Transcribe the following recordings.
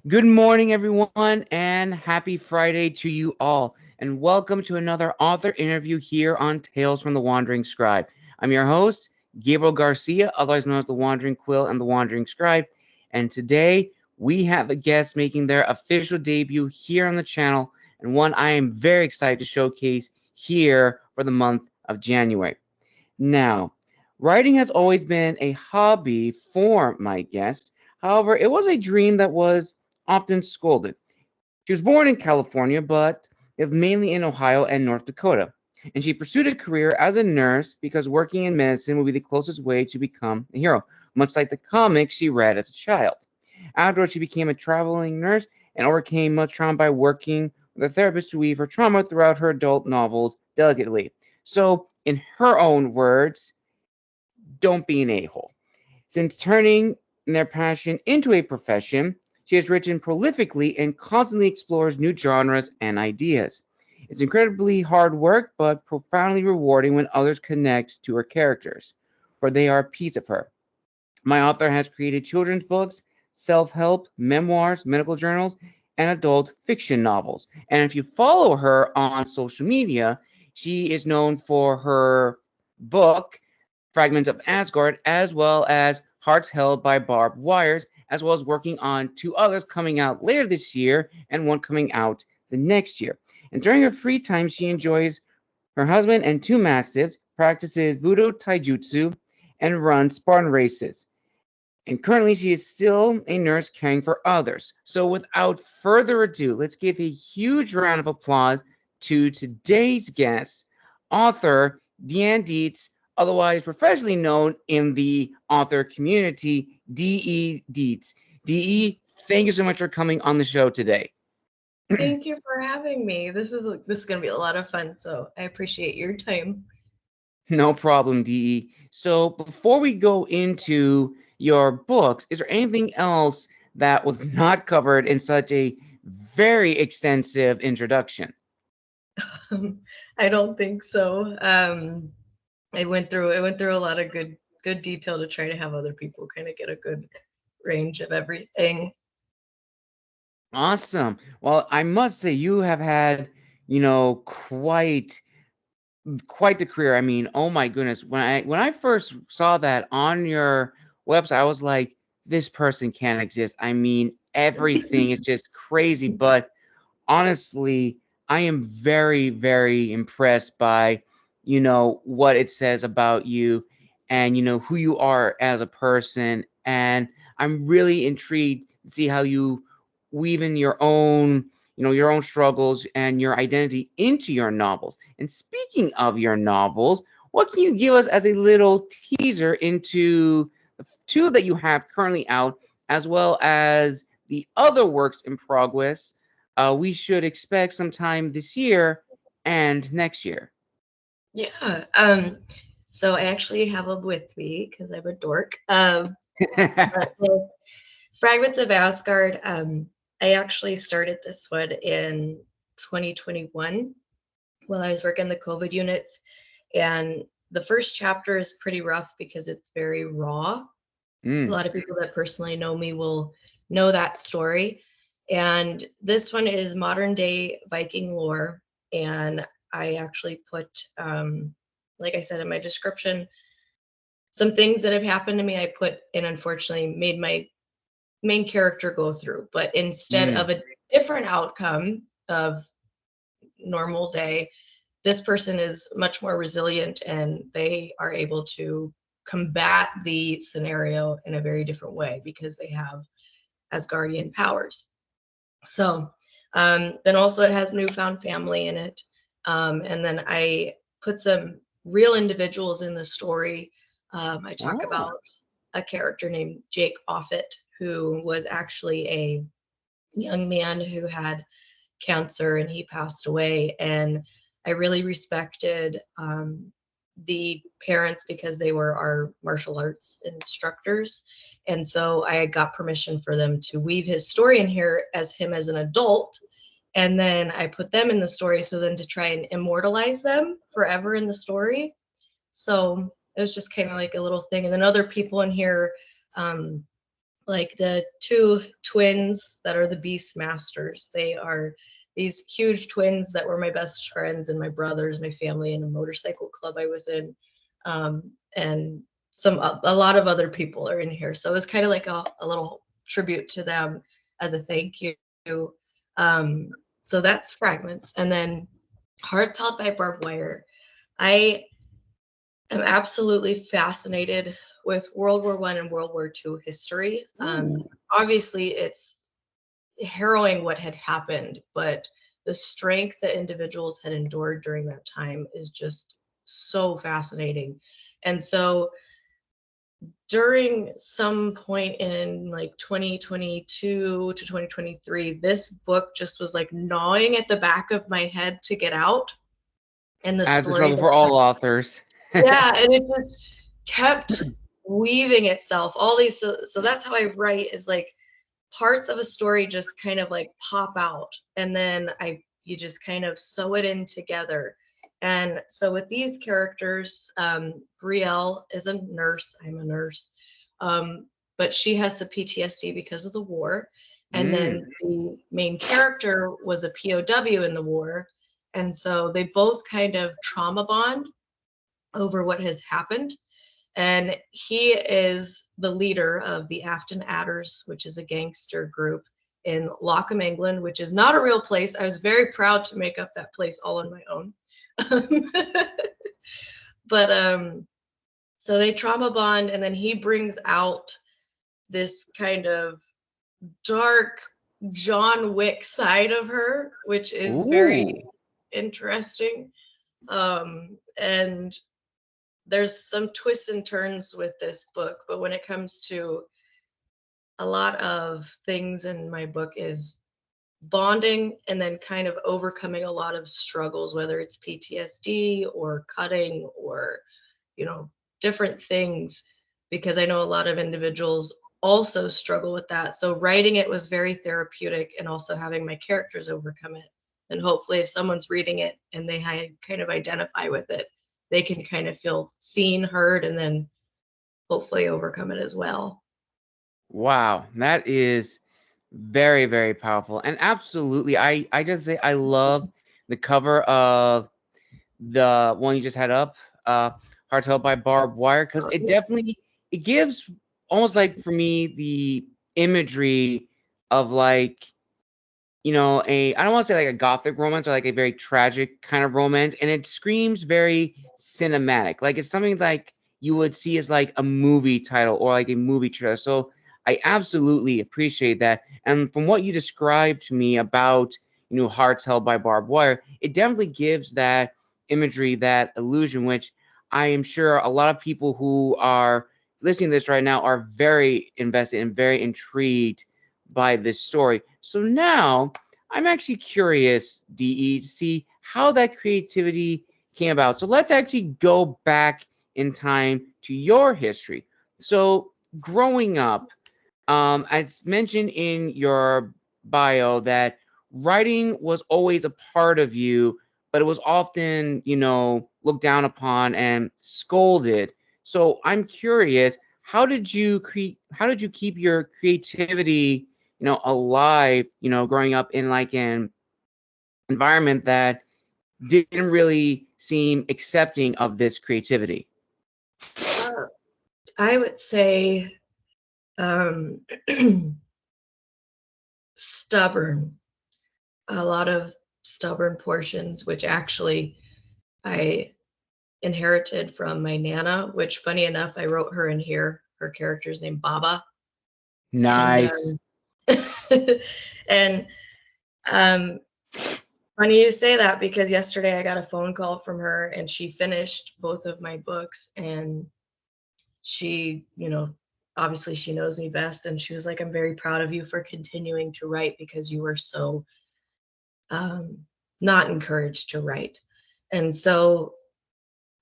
Good morning, everyone, and happy Friday to you all. And welcome to another author interview here on Tales from the Wandering Scribe. I'm your host, Gabriel Garcia, otherwise known as the Wandering Quill and the Wandering Scribe. And today we have a guest making their official debut here on the channel, and one I am very excited to showcase here for the month of January. Now, writing has always been a hobby for my guest. However, it was a dream that was often scolded. She was born in California, but lived mainly in Ohio and North Dakota. And she pursued a career as a nurse because working in medicine would be the closest way to become a hero, much like the comics she read as a child. Afterwards, she became a traveling nurse and overcame much trauma by working with a therapist to weave her trauma throughout her adult novels delicately. So, in her own words, don't be an a-hole. Since turning their passion into a profession, she has written prolifically and constantly explores new genres and ideas. It's incredibly hard work, but profoundly rewarding when others connect to her characters, for they are a piece of her. My author has created children's books, self help, memoirs, medical journals, and adult fiction novels. And if you follow her on social media, she is known for her book, Fragments of Asgard, as well as Hearts Held by Barbed Wires, as well as working on two others coming out later this year and one coming out the next year. And during her free time, she enjoys her husband and two mastiffs, practices Budo Taijutsu, and runs Spartan races. And currently, she is still a nurse caring for others. So, without further ado, let's give a huge round of applause to today's guest, author Deanne Dietz, otherwise professionally known in the author community, D.E. Dietz. D.E., thank you so much for coming on the show today. Thank you for having me. This is going to be a lot of fun, so I appreciate your time. No problem, DE. So before we go into your books, is there anything else that was not covered in such a very extensive introduction? I don't think so. I went through a lot of good detail to try to have other people kind of get a good range of everything. Awesome. Well, I must say you have had, quite the career. I mean, oh my goodness. When I first saw that on your website, I was like, this person can't exist. I mean, everything is just crazy. But honestly, I am very, very impressed by, what it says about you and, who you are as a person. And I'm really intrigued to see how you weave in your own struggles and your identity into your novels. And speaking of your novels, what can you give us as a little teaser into the two that you have currently out, as well as the other works in progress we should expect sometime this year and next year? Yeah. So I actually have them with me because I'm a dork. But with Fragments of Asgard, I actually started this one in 2021 while I was working the COVID units. And the first chapter is pretty rough because it's very raw. A Mm. lot of people that personally know me will know that story. And this one is modern day Viking lore. And I actually put, like I said in my description, some things that have happened to me, I put and unfortunately made my main character go through. But instead Mm. of a different outcome of normal day, this person is much more resilient and they are able to combat the scenario in a very different way because they have Asgardian powers. So then also it has newfound family in it. And then I put some real individuals in the story. I talk Oh. about a character named Jake Offit, who was actually a young man who had cancer and he passed away. And I really respected the parents because they were our martial arts instructors. And so I got permission for them to weave his story in here as him as an adult. And then I put them in the story so then to try and immortalize them forever in the story. So it was just kind of like a little thing. And then other people in here, um, like the two twins that are the Beast Masters. They are these huge twins that were my best friends and my brothers, my family, in a motorcycle club I was in, and a lot of other people are in here. So it was kind of like a little tribute to them as a thank you. So that's Fragments, and then Hearts Held by Barbed Wire. I am absolutely fascinated with World War I and World War II history. Obviously, it's harrowing what had happened, but the strength that individuals had endured during that time is just so fascinating. And so during some point in like 2022 to 2023, this book just was like gnawing at the back of my head to get out. And the That's the story struggle for all authors. yeah, and it just kept weaving itself. All these, so that's how I write, is like parts of a story just kind of like pop out, and then you just kind of sew it in together. And so with these characters, Brielle is a nurse. I'm a nurse, but she has some PTSD because of the war. And then the main character was a POW in the war, and so they both kind of trauma bond over what has happened. And he is the leader of the Afton Adders, which is a gangster group in Lockham, England, which is not a real place. I was very proud to make up that place all on my own. But so they trauma bond, and then he brings out this kind of dark John Wick side of her, which is very interesting. And there's some twists and turns with this book, but when it comes to a lot of things in my book is bonding and then kind of overcoming a lot of struggles, whether it's PTSD or cutting or, different things, because I know a lot of individuals also struggle with that. So writing it was very therapeutic, and also having my characters overcome it. And hopefully if someone's reading it and they kind of identify with it, they can kind of feel seen, heard, and then hopefully overcome it as well. Wow, that is very, very powerful. And absolutely, I just say I love the cover of the one you just had up, Hearts Held by Barbed Wire, because it gives almost like, for me, the imagery of like, I don't want to say like a gothic romance or like a very tragic kind of romance, and it screams very cinematic. Like it's something like you would see as like a movie title or like a movie trailer. So I absolutely appreciate that. And from what you described to me about, Hearts Held by Barbed Wire, it definitely gives that imagery, that illusion, which I am sure a lot of people who are listening to this right now are very invested and very intrigued by this story. So now I'm actually curious, DE, to see how that creativity came about. So let's actually go back in time to your history. So growing up, as mentioned in your bio, that writing was always a part of you, but it was often, looked down upon and scolded. So I'm curious, how did you keep your creativity, alive, growing up in like an environment that didn't really seem accepting of this creativity? I would say um, stubborn, a lot of stubborn portions, which actually I inherited from my Nana, which, funny enough, I wrote her in here. Her character's named Baba. And Nice. and funny you say that, because yesterday I got a phone call from her, and she finished both of my books, and she, obviously she knows me best, and she was like, I'm very proud of you for continuing to write, because you were so not encouraged to write. And so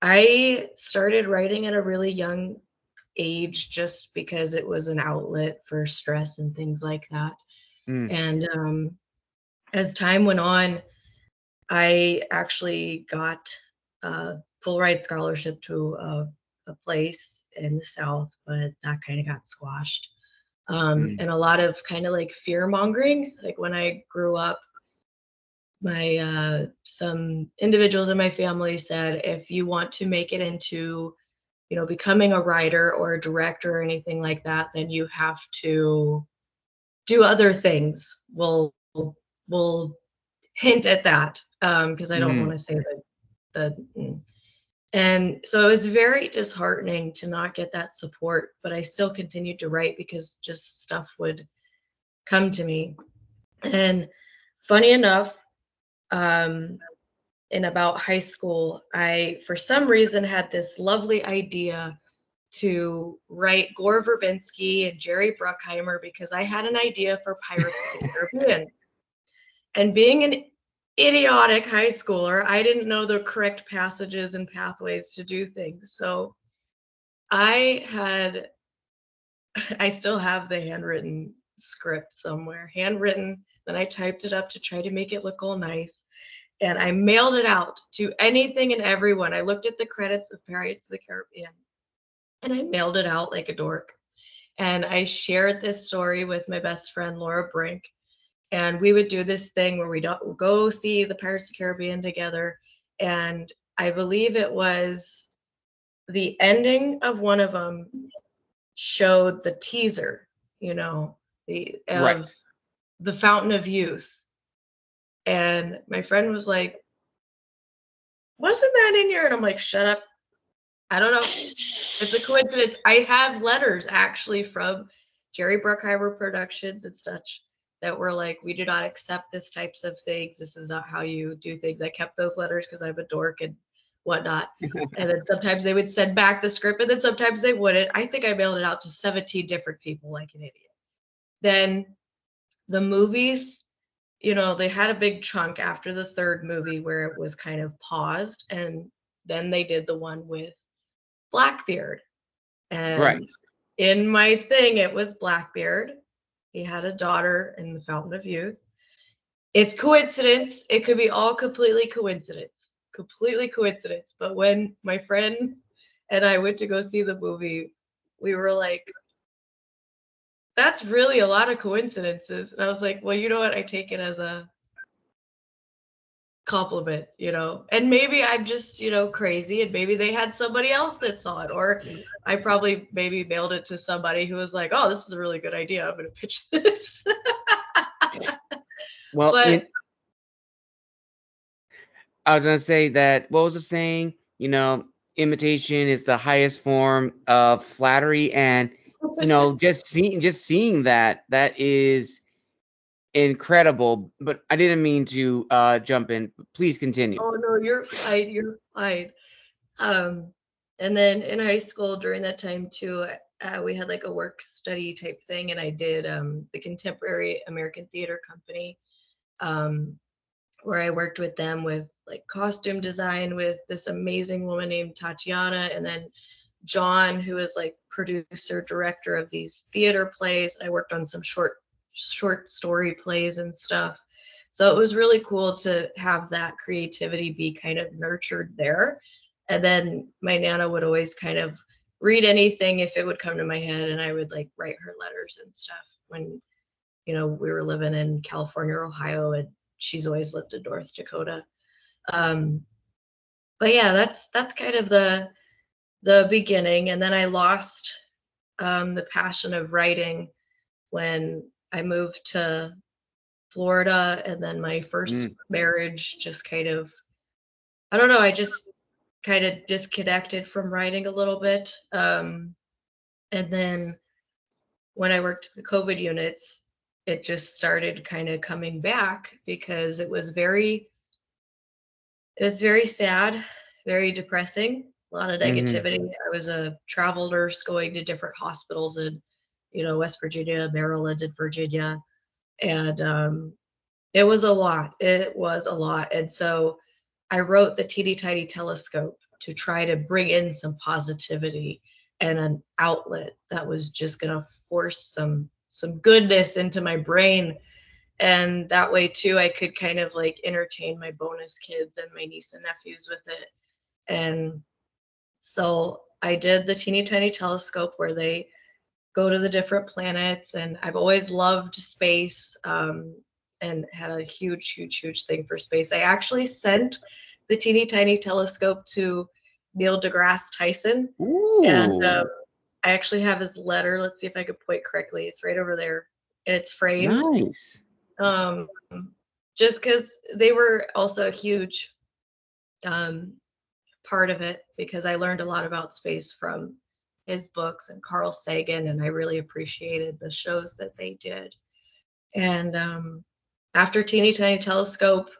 I started writing at a really young age, just because it was an outlet for stress and things like that. And as time went on, I actually got a full ride scholarship to a place in the South, but that kind of got squashed. And a lot of kind of like fear mongering. Like when I grew up, my some individuals in my family said, if you want to make it into, you know, becoming a writer or a director or anything like that, then you have to do other things. We'll hint at that, because I don't want to say the. And so it was very disheartening to not get that support, but I still continued to write because just stuff would come to me. And funny enough, in about high school, I, for some reason, had this lovely idea to write Gore Verbinski and Jerry Bruckheimer because I had an idea for Pirates of the Caribbean. And being an idiotic high schooler, I didn't know the correct passages and pathways to do things. So I still have the handwritten script somewhere, handwritten. Then I typed it up to try to make it look all nice. And I mailed it out to anything and everyone. I looked at the credits of Pirates of the Caribbean and I mailed it out like a dork. And I shared this story with my best friend, Laura Brink. And we would do this thing where we'd go see the Pirates of the Caribbean together. And I believe it was the ending of one of them showed the teaser, you know, of the Fountain of Youth. And my friend was like, wasn't that in here? And I'm like, shut up. I don't know. It's a coincidence. I have letters actually from Jerry Bruckheimer Productions and such that were like, we do not accept this types of things. This is not how you do things. I kept those letters because I'm a dork and whatnot. And then sometimes they would send back the script and then sometimes they wouldn't. I think I mailed it out to 17 different people like an idiot. Then the movies, you know, they had a big chunk after the third movie where it was kind of paused. And then they did the one with Blackbeard. And in my thing, it was Blackbeard. He had a daughter in the Fountain of Youth. It's coincidence. It could be all completely coincidence. Completely coincidence. But when my friend and I went to go see the movie, we were like, that's really a lot of coincidences. And I was like, well, you know what? I take it as a compliment, you know, and maybe I'm just, you know, crazy and maybe they had somebody else that saw it, or I probably maybe mailed it to somebody who was like, oh, this is a really good idea, I'm going to pitch this. Well, but I was going to say that, what was the saying? You know, imitation is the highest form of flattery. And, you know, just seeing that is incredible. But I didn't mean to jump in. Please continue. Oh no, you're fine. You're fine. And then in high school during that time too, we had like a work study type thing, and I did the Contemporary American Theater Company, where I worked with them with like costume design with this amazing woman named Tatiana, and then John, who is like producer director of these theater plays. I worked on some short story plays and stuff. So it was really cool to have that creativity be kind of nurtured there. And then my Nana would always kind of read anything if it would come to my head, and I would like write her letters and stuff when, you know, we were living in California or Ohio, and she's always lived in North Dakota. But yeah, that's kind of the beginning. And then I lost the passion of writing when I moved to Florida, and then my first marriage just kind of, I don't know, I just kind of disconnected from writing a little bit. And then when I worked the COVID units, it just started kind of coming back because it was very sad, very depressing, a lot of negativity. I was a travel nurse going to different hospitals in, you know, West Virginia, Maryland, and Virginia. And it was a lot. It was a lot. And so I wrote the Teeny Tiny Telescope to try to bring in some positivity and an outlet that was just going to force some goodness into my brain. And that way too, I could kind of like entertain my bonus kids and my niece and nephews with it. And so I did the Teeny Tiny Telescope, where they go to the different planets. And I've always loved space, and had a huge thing for space. I actually sent the teeny tiny telescope to Neil deGrasse Tyson. And Ooh, I actually have his letter. Let's see if I could point correctly. It's right over there, and it's framed. nice. Um, just because they were also a huge um, part of it, because I learned a lot about space from his books and Carl Sagan, and I really appreciated the shows that they did. And after Teeny Tiny Telescope,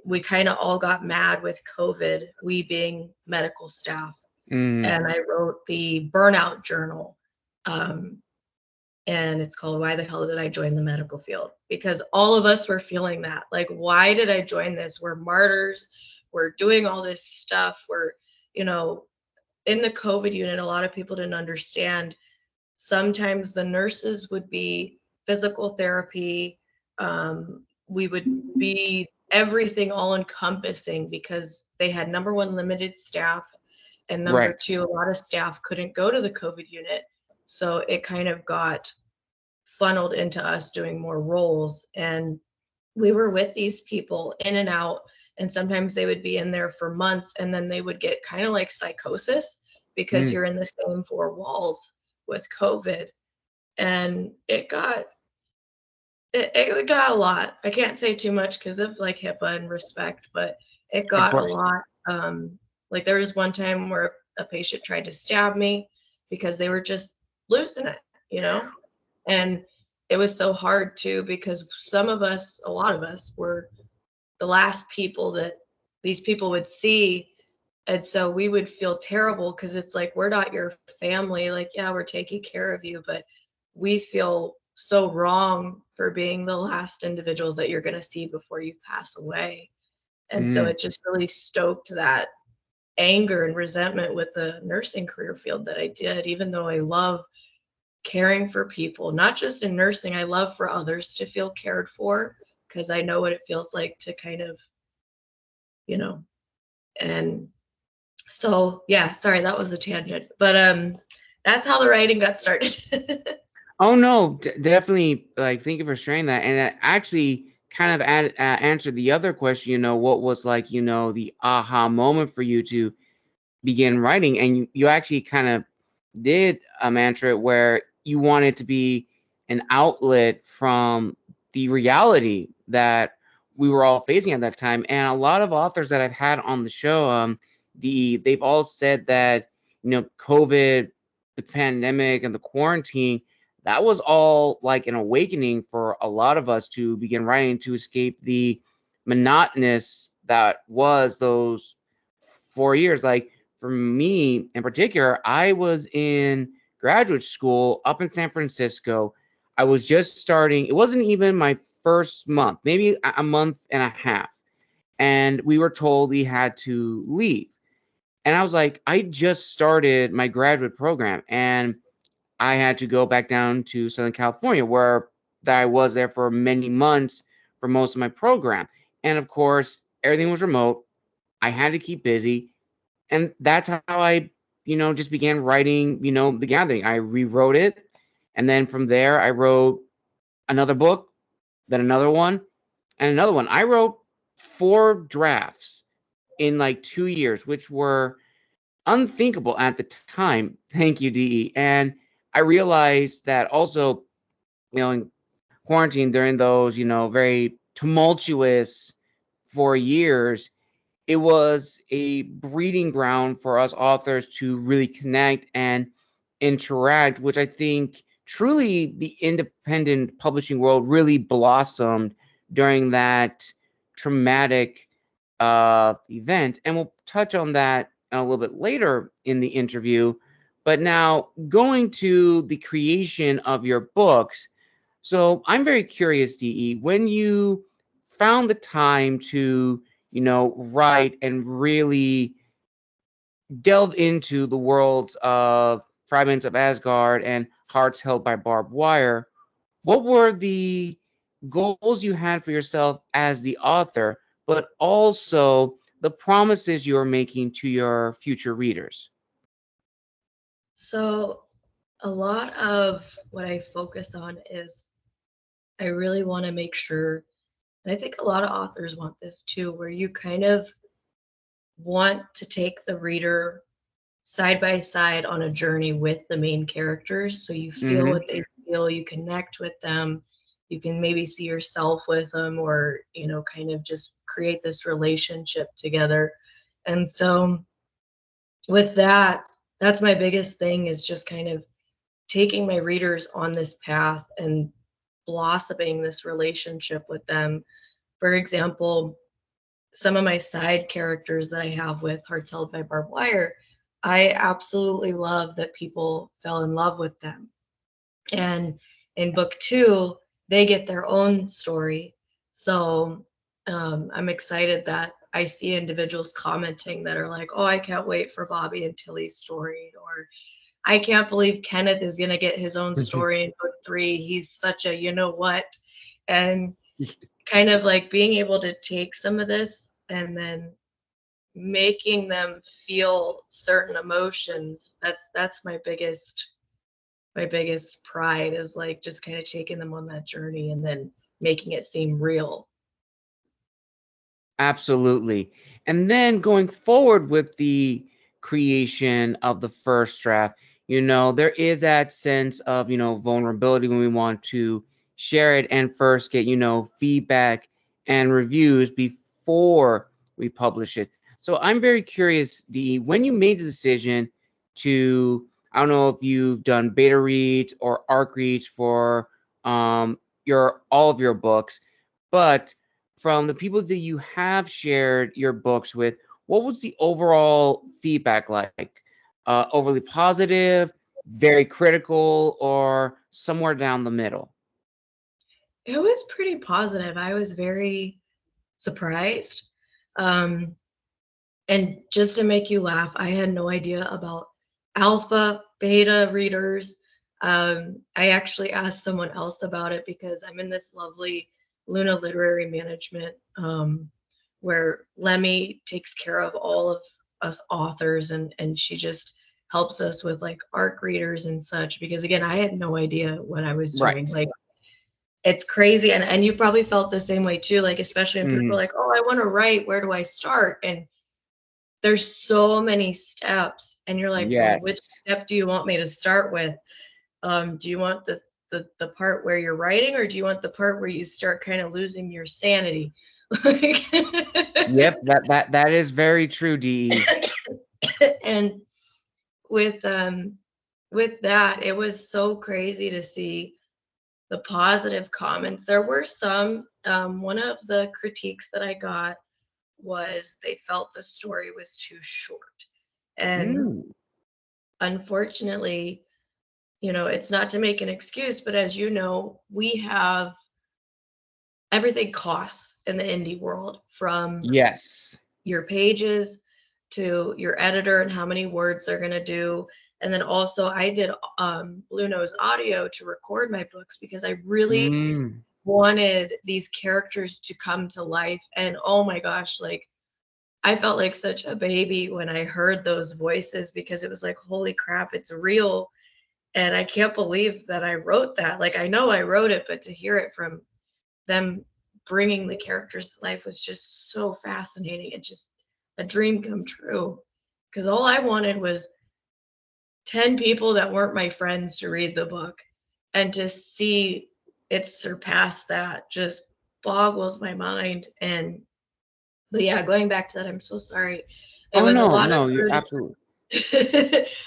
we kind of all got mad with COVID, we being medical staff. Mm, And I wrote the burnout journal. Um, and it's called Why the Hell Did I Join the Medical Field? Because all of us were feeling that. Like, why did I join this? We're martyrs. We're doing all this stuff. We're, you know, in the COVID unit, a lot of people didn't understand. Sometimes the nurses would be physical therapy. We would be everything all encompassing, because they had, number one, limited staff, and number right. two, a lot of staff couldn't go to the COVID unit. So it kind of got funneled into us doing more roles. And we were with these people in and out. And sometimes they would be in there for months, and then they would get kind of like psychosis, because Mm, you're in the same four walls with COVID. And it got a lot. I can't say too much because of like HIPAA and respect, but it of got a course. lot. Like there was one time where a patient tried to stab me because they were just losing it, you know? And it was so hard too, because some of us, a lot of us, were the last people that these people would see. And so we would feel terrible, because it's like, we're not your family. Like, yeah, we're taking care of you, but we feel so wrong for being the last individuals that you're going to see before you pass away. And so Mm, it just really stoked that anger and resentment with the nursing career field that I did, even though I love caring for people, not just in nursing. I love for others to feel cared for, because I know what it feels like to kind of, you know, and so yeah, sorry, that was a tangent. But that's how the writing got started. oh no, definitely. Like, thank you for sharing that, and that actually kind of answered the other question. What was like, the aha moment for you to begin writing, and you actually kind of did answer it, where you wanted to be an outlet from the reality that we were all facing at that time. And a lot of authors that I've had on the show, they've all said that COVID, the pandemic, and the quarantine, that was all like an awakening for a lot of us to begin writing, to escape the monotonous that was those 4 years. Like, for me in particular, I was in graduate school up in San Francisco. I was just starting, it wasn't even my first month, maybe a month and a half. And we were told we had to leave. And I was like, I just started my graduate program, and I had to go back down to Southern California, where that I was there for many months for most of my program. And of course, everything was remote. I had to keep busy. And that's how I, just began writing, The Gathering. I rewrote it. And then from there, I wrote another book, then another one, and another one. I wrote 4 drafts in like 2 years, which were unthinkable at the time. Thank you, DE. And I realized that also, in quarantine, during those, very tumultuous 4 years, it was a breeding ground for us authors to really connect and interact, which I think truly the independent publishing world really blossomed during that traumatic event. And we'll touch on that a little bit later in the interview. But now, going to the creation of your books. So I'm very curious, DE, when you found the time to, write and really delve into the worlds of Fragments of Asgard and Hearts Held by Barbed Wire, what were the goals you had for yourself as the author, but also the promises you are making to your future readers? So A lot of what I focus on is I really want to make sure, and I think a lot of authors want this too, where you kind of want to take the reader side by side on a journey with the main characters. So you feel Mm-hmm. what they feel, you connect with them, you can maybe see yourself with them, or, kind of just create this relationship together. And so with that, that's my biggest thing, is just kind of taking my readers on this path and blossoming this relationship with them. For example, some of my side characters that I have with Hearts Held by Barbed Wire, I absolutely love that people fell in love with them. And in book two, they get their own story. So I'm excited that I see individuals commenting that are like, oh, I can't wait for Bobby and Tilly's story, or I can't believe Kenneth is going to get his own story in book three. He's such a, you know what? And kind of like being able to take some of this and then making them feel certain emotions. That's my biggest pride, is like just kind of taking them on that journey and then making it seem real. Absolutely. And then going forward with the creation of the first draft, there is that sense of, vulnerability when we want to share it and first get, feedback and reviews before we publish it. So I'm very curious, Dee, when you made the decision to, I don't know if you've done beta reads or arc reads for your all of your books, but from the people that you have shared your books with, what was the overall feedback like? Overly positive, very critical, or somewhere down the middle? It was pretty positive. I was very surprised. Um, and just to make you laugh, I had no idea about alpha, beta readers. I actually asked someone else about it because I'm in this lovely Luna Literary Management, where Lemmy takes care of all of us authors, and she just helps us with like ARC readers and such. Because again, I had no idea what I was doing. Right. Like, it's crazy, and you probably felt the same way too. Like, especially when people are Mhm. like, "Oh, I want to write. Where do I start?" And there's so many steps, and you're like, well, which Yes. step do you want me to start with? Do you want the part where you're writing, or do you want the part where you start kind of losing your sanity? Like, Yep. That is very true, DE. and with um with that, it was so crazy to see the positive comments. There were some. One of the critiques that I got was they felt the story was too short, and Mm. unfortunately, it's not to make an excuse, but as you know, we have everything costs in the indie world, from Yes. your pages to your editor and how many words they're going to do. And then also, I did Blue Nose Audio to record my books because I really Mm. wanted these characters to come to life. And oh my gosh, like, I felt like such a baby when I heard those voices, because it was like, holy crap, it's real. And I can't believe that I wrote that. Like, I know I wrote it, but to hear it from them bringing the characters to life was just so fascinating. It's just a dream come true. Because all I wanted was 10 people that weren't my friends to read the book. And to see it surpass that just boggles my mind. But yeah, going back to that, I'm so sorry. It Oh was a no, lot of no, you're good absolutely.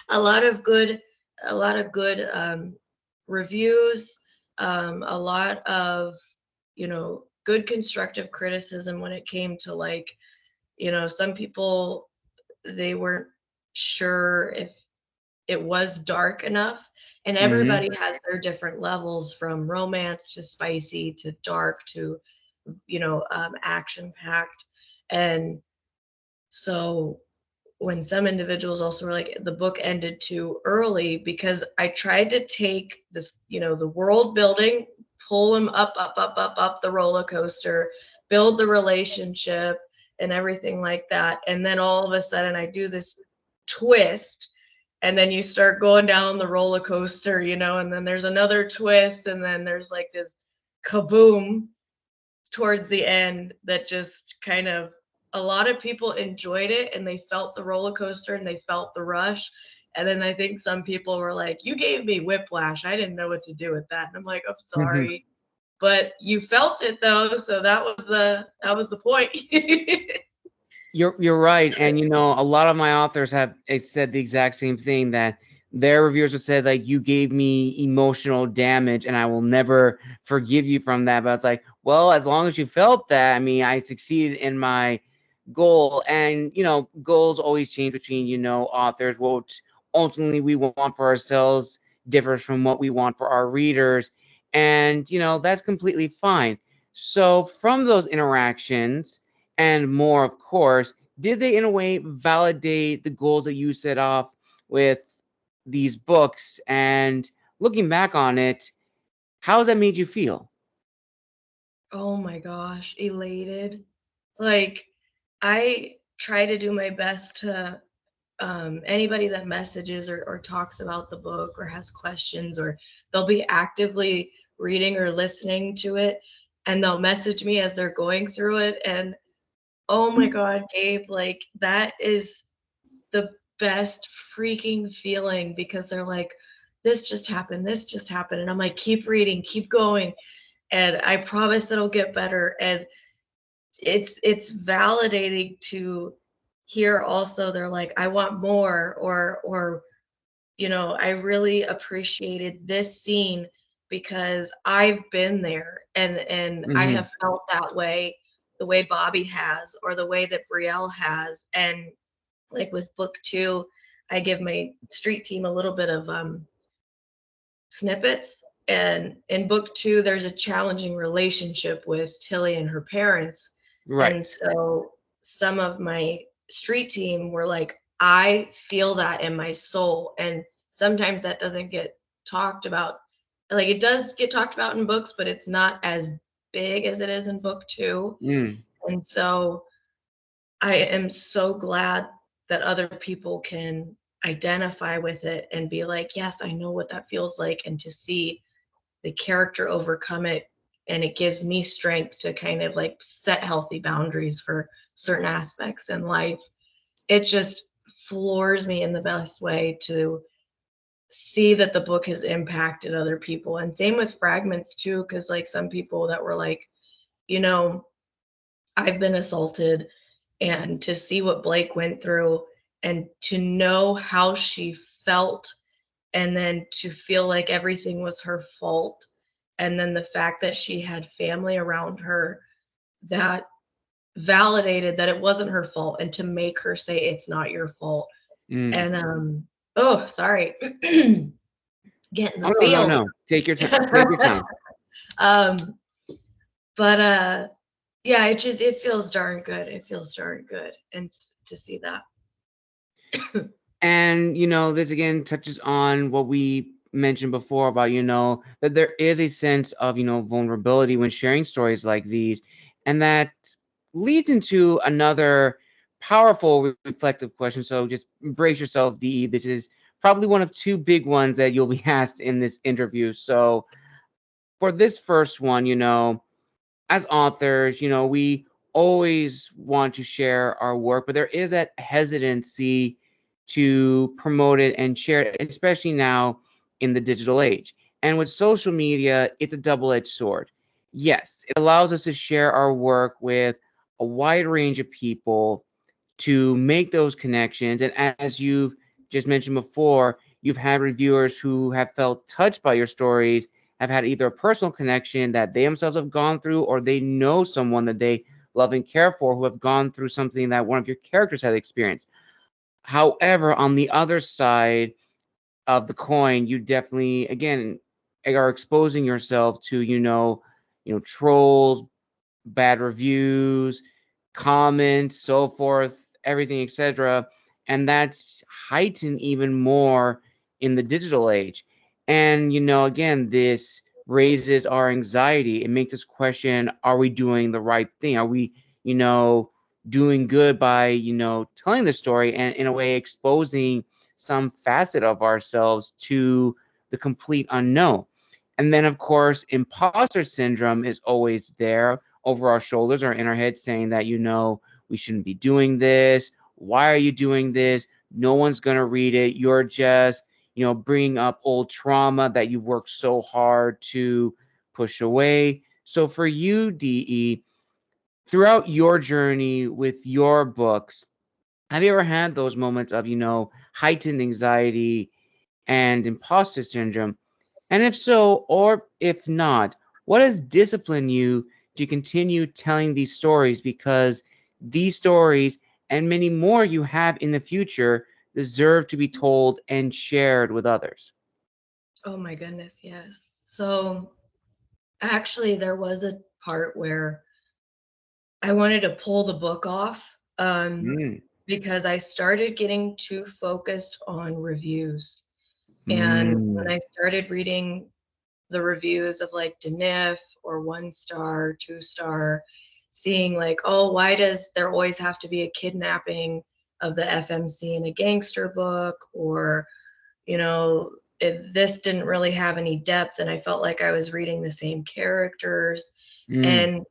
a lot of good reviews, a lot of good constructive criticism when it came to, like, some people, they weren't sure if it was dark enough, and Hmm. everybody has their different levels, from romance to spicy to dark to action packed. And so when some individuals also were like, the book ended too early, because I tried to take this, the world building, pull them up the roller coaster, build the relationship and everything like that. And then all of a sudden I do this twist and then you start going down the roller coaster, you know, and then there's another twist, and then there's like this kaboom towards the end that just kind of, a lot of people enjoyed it and they felt the roller coaster and they felt the rush. And then I think some people were like, you gave me whiplash. I didn't know what to do with that. And I'm like, I'm sorry. But you felt it though, so that was the point. You're right, and a lot of my authors have said the exact same thing, that their reviewers have said like, you gave me emotional damage, and I will never forgive you from that. But it's like, well, as long as you felt that, I mean, I succeeded in my goal, and goals always change between authors. What ultimately we want for ourselves differs from what we want for our readers, and that's completely fine. So from those interactions and more, of course, did they in a way validate the goals that you set off with these books? And looking back on it, how has that made you feel? Oh my gosh, elated. Like, I try to do my best to, anybody that messages or talks about the book or has questions, or they'll be actively reading or listening to it, and they'll message me as they're going through it. And oh my God, Gabe, like that is the best freaking feeling, because they're like, this just happened, this just happened. And I'm like, keep reading, keep going. And I promise it'll get better. And it's validating to hear also, they're like, I want more, or I really appreciated this scene because I've been there, and I Mm-hmm. have felt that way, the way Bobby has, or the way that Brielle has. And like with book 2, I give my street team a little bit of snippets. And in book 2, there's a challenging relationship with Tilly and her parents. Right. And so some of my street team were like, I feel that in my soul. And sometimes that doesn't get talked about. Like, it does get talked about in books, but it's not as big as it is in book 2. Mm. And so I am so glad that other people can identify with it and be like, yes, I know what that feels like. And to see the character overcome it, and it gives me strength to kind of like set healthy boundaries for certain aspects in life. It just floors me in the best way to see that the book has impacted other people. And same with fragments too, because like some people that were like, you know, I've been assaulted, and to see what Blake went through and to know how she felt, and then to feel like everything was her fault, and then the fact that she had family around her that validated that it wasn't her fault, and to make her say it's not your fault. Mm. And oh, sorry. Getting Oh, the no, no, feels. no. Take your time. Take your time. um but yeah, it feels darn good. It feels darn good, and to see that. And this again touches on what we mentioned before about that there is a sense of vulnerability when sharing stories like these, and that leads into another powerful reflective question. So just brace yourself, DE. This is probably one of two big ones that you'll be asked in this interview. So for this first one, as authors, we always want to share our work, but there is that hesitancy to promote it and share it, especially now in the digital age. And with social media, it's a double-edged sword. Yes, it allows us to share our work with a wide range of people, to make those connections. And as you've just mentioned before, you've had reviewers who have felt touched by your stories, have had either a personal connection that they themselves have gone through, or they know someone that they love and care for who have gone through something that one of your characters has experienced. However, on the other side of the coin, you definitely, again, are exposing yourself to, trolls, bad reviews, comments, so forth, everything, etc. And that's heightened even more in the digital age. And, again, this raises our anxiety. It makes us question, are we doing the right thing? Are we, you know, doing good by, telling the story and in a way exposing some facet of ourselves to the complete unknown. And then, of course, imposter syndrome is always there over our shoulders or in our head saying that, we shouldn't be doing this. Why are you doing this? No one's going to read it. You're just, bringing up old trauma that you've worked so hard to push away. So for you, DE, throughout your journey with your books, have you ever had those moments of, heightened anxiety and imposter syndrome? And if so, or if not, what has disciplined you to continue telling these stories? Because these stories and many more you have in the future deserve to be told and shared with others. Oh my goodness, yes. So actually, there was a part where I wanted to pull the book off Mm, because I started getting too focused on reviews. And when mm, I started reading the reviews of like DNIF or 1 star, 2 star, seeing like, oh, why does there always have to be a kidnapping of the FMC in a gangster book? Or, this didn't really have any depth. And I felt like I was reading the same characters. mm. And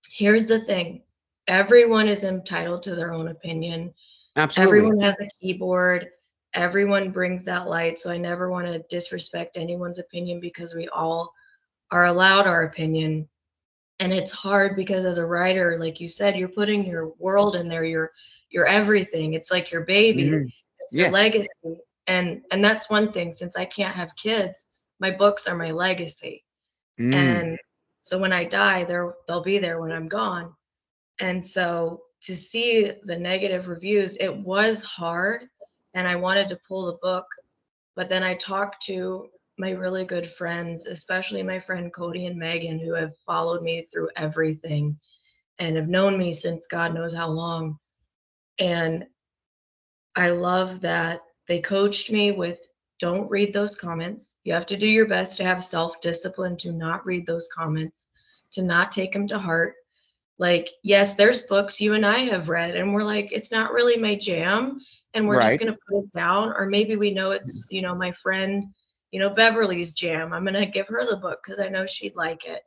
here's the thing, everyone is entitled to their own opinion. Absolutely. Everyone has a keyboard. Everyone brings that light. So I never want to disrespect anyone's opinion because we all are allowed our opinion. And it's hard because as a writer, like you said, you're putting your world in there, your everything. It's like your baby, Hmm. it's your Yes. legacy. And that's one thing, since I can't have kids, my books are my legacy. Mm. And so when I die, they'll be there when I'm gone. And so to see the negative reviews, it was hard and I wanted to pull the book. But then I talked to my really good friends, especially my friend Cody and Megan, who have followed me through everything and have known me since God knows how long. And I love that they coached me with, don't read those comments. You have to do your best to have self discipline to not read those comments, to not take them to heart. Like, yes, there's books you and I have read, and we're like, it's not really my jam, and we're just Right. going to put it down. Or maybe we know it's, my friend, Beverly's jam. I'm going to give her the book because I know she'd like it.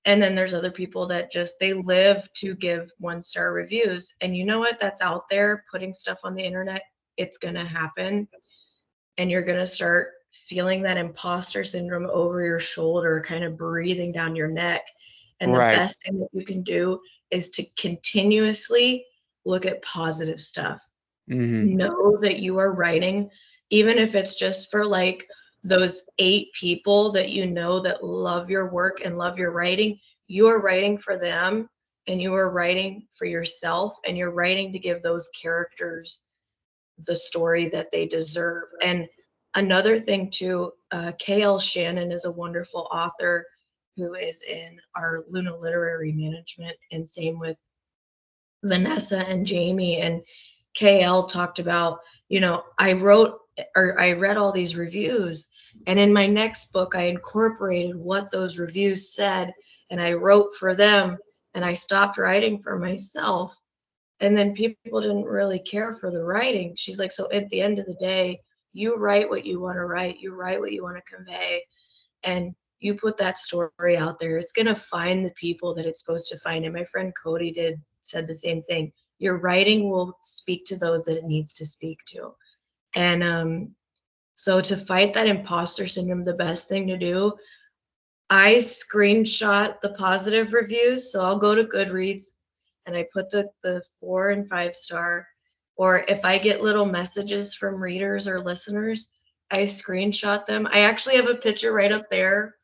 And then there's other people that just, they live to give 1 star reviews. And you know what? That's out there putting stuff on the internet. It's going to happen. And you're going to start feeling that imposter syndrome over your shoulder, kind of breathing down your neck. And the Right. best thing that you can do is to continuously look at positive stuff. Hmm. Know that you are writing, even if it's just for like those 8 people that you know that love your work and love your writing. You are writing for them, and you are writing for yourself, and you're writing to give those characters the story that they deserve. And another thing too, KL Shannon is a wonderful author who is in our Luna Literary Management, and same with Vanessa and Jamie. And KL talked about, I wrote or I read all these reviews, and in my next book, I incorporated what those reviews said and I wrote for them, and I stopped writing for myself. And then people didn't really care for the writing. She's like, so at the end of the day, you write what you want to write, you write what you want to convey, and you put that story out there. It's going to find the people that it's supposed to find. And my friend Cody said the same thing. Your writing will speak to those that it needs to speak to. And so to fight that imposter syndrome, the best thing to do, I screenshot the positive reviews. So I'll go to Goodreads and I put the 4 and 5 star. Or if I get little messages from readers or listeners, I screenshot them. I actually have a picture right up there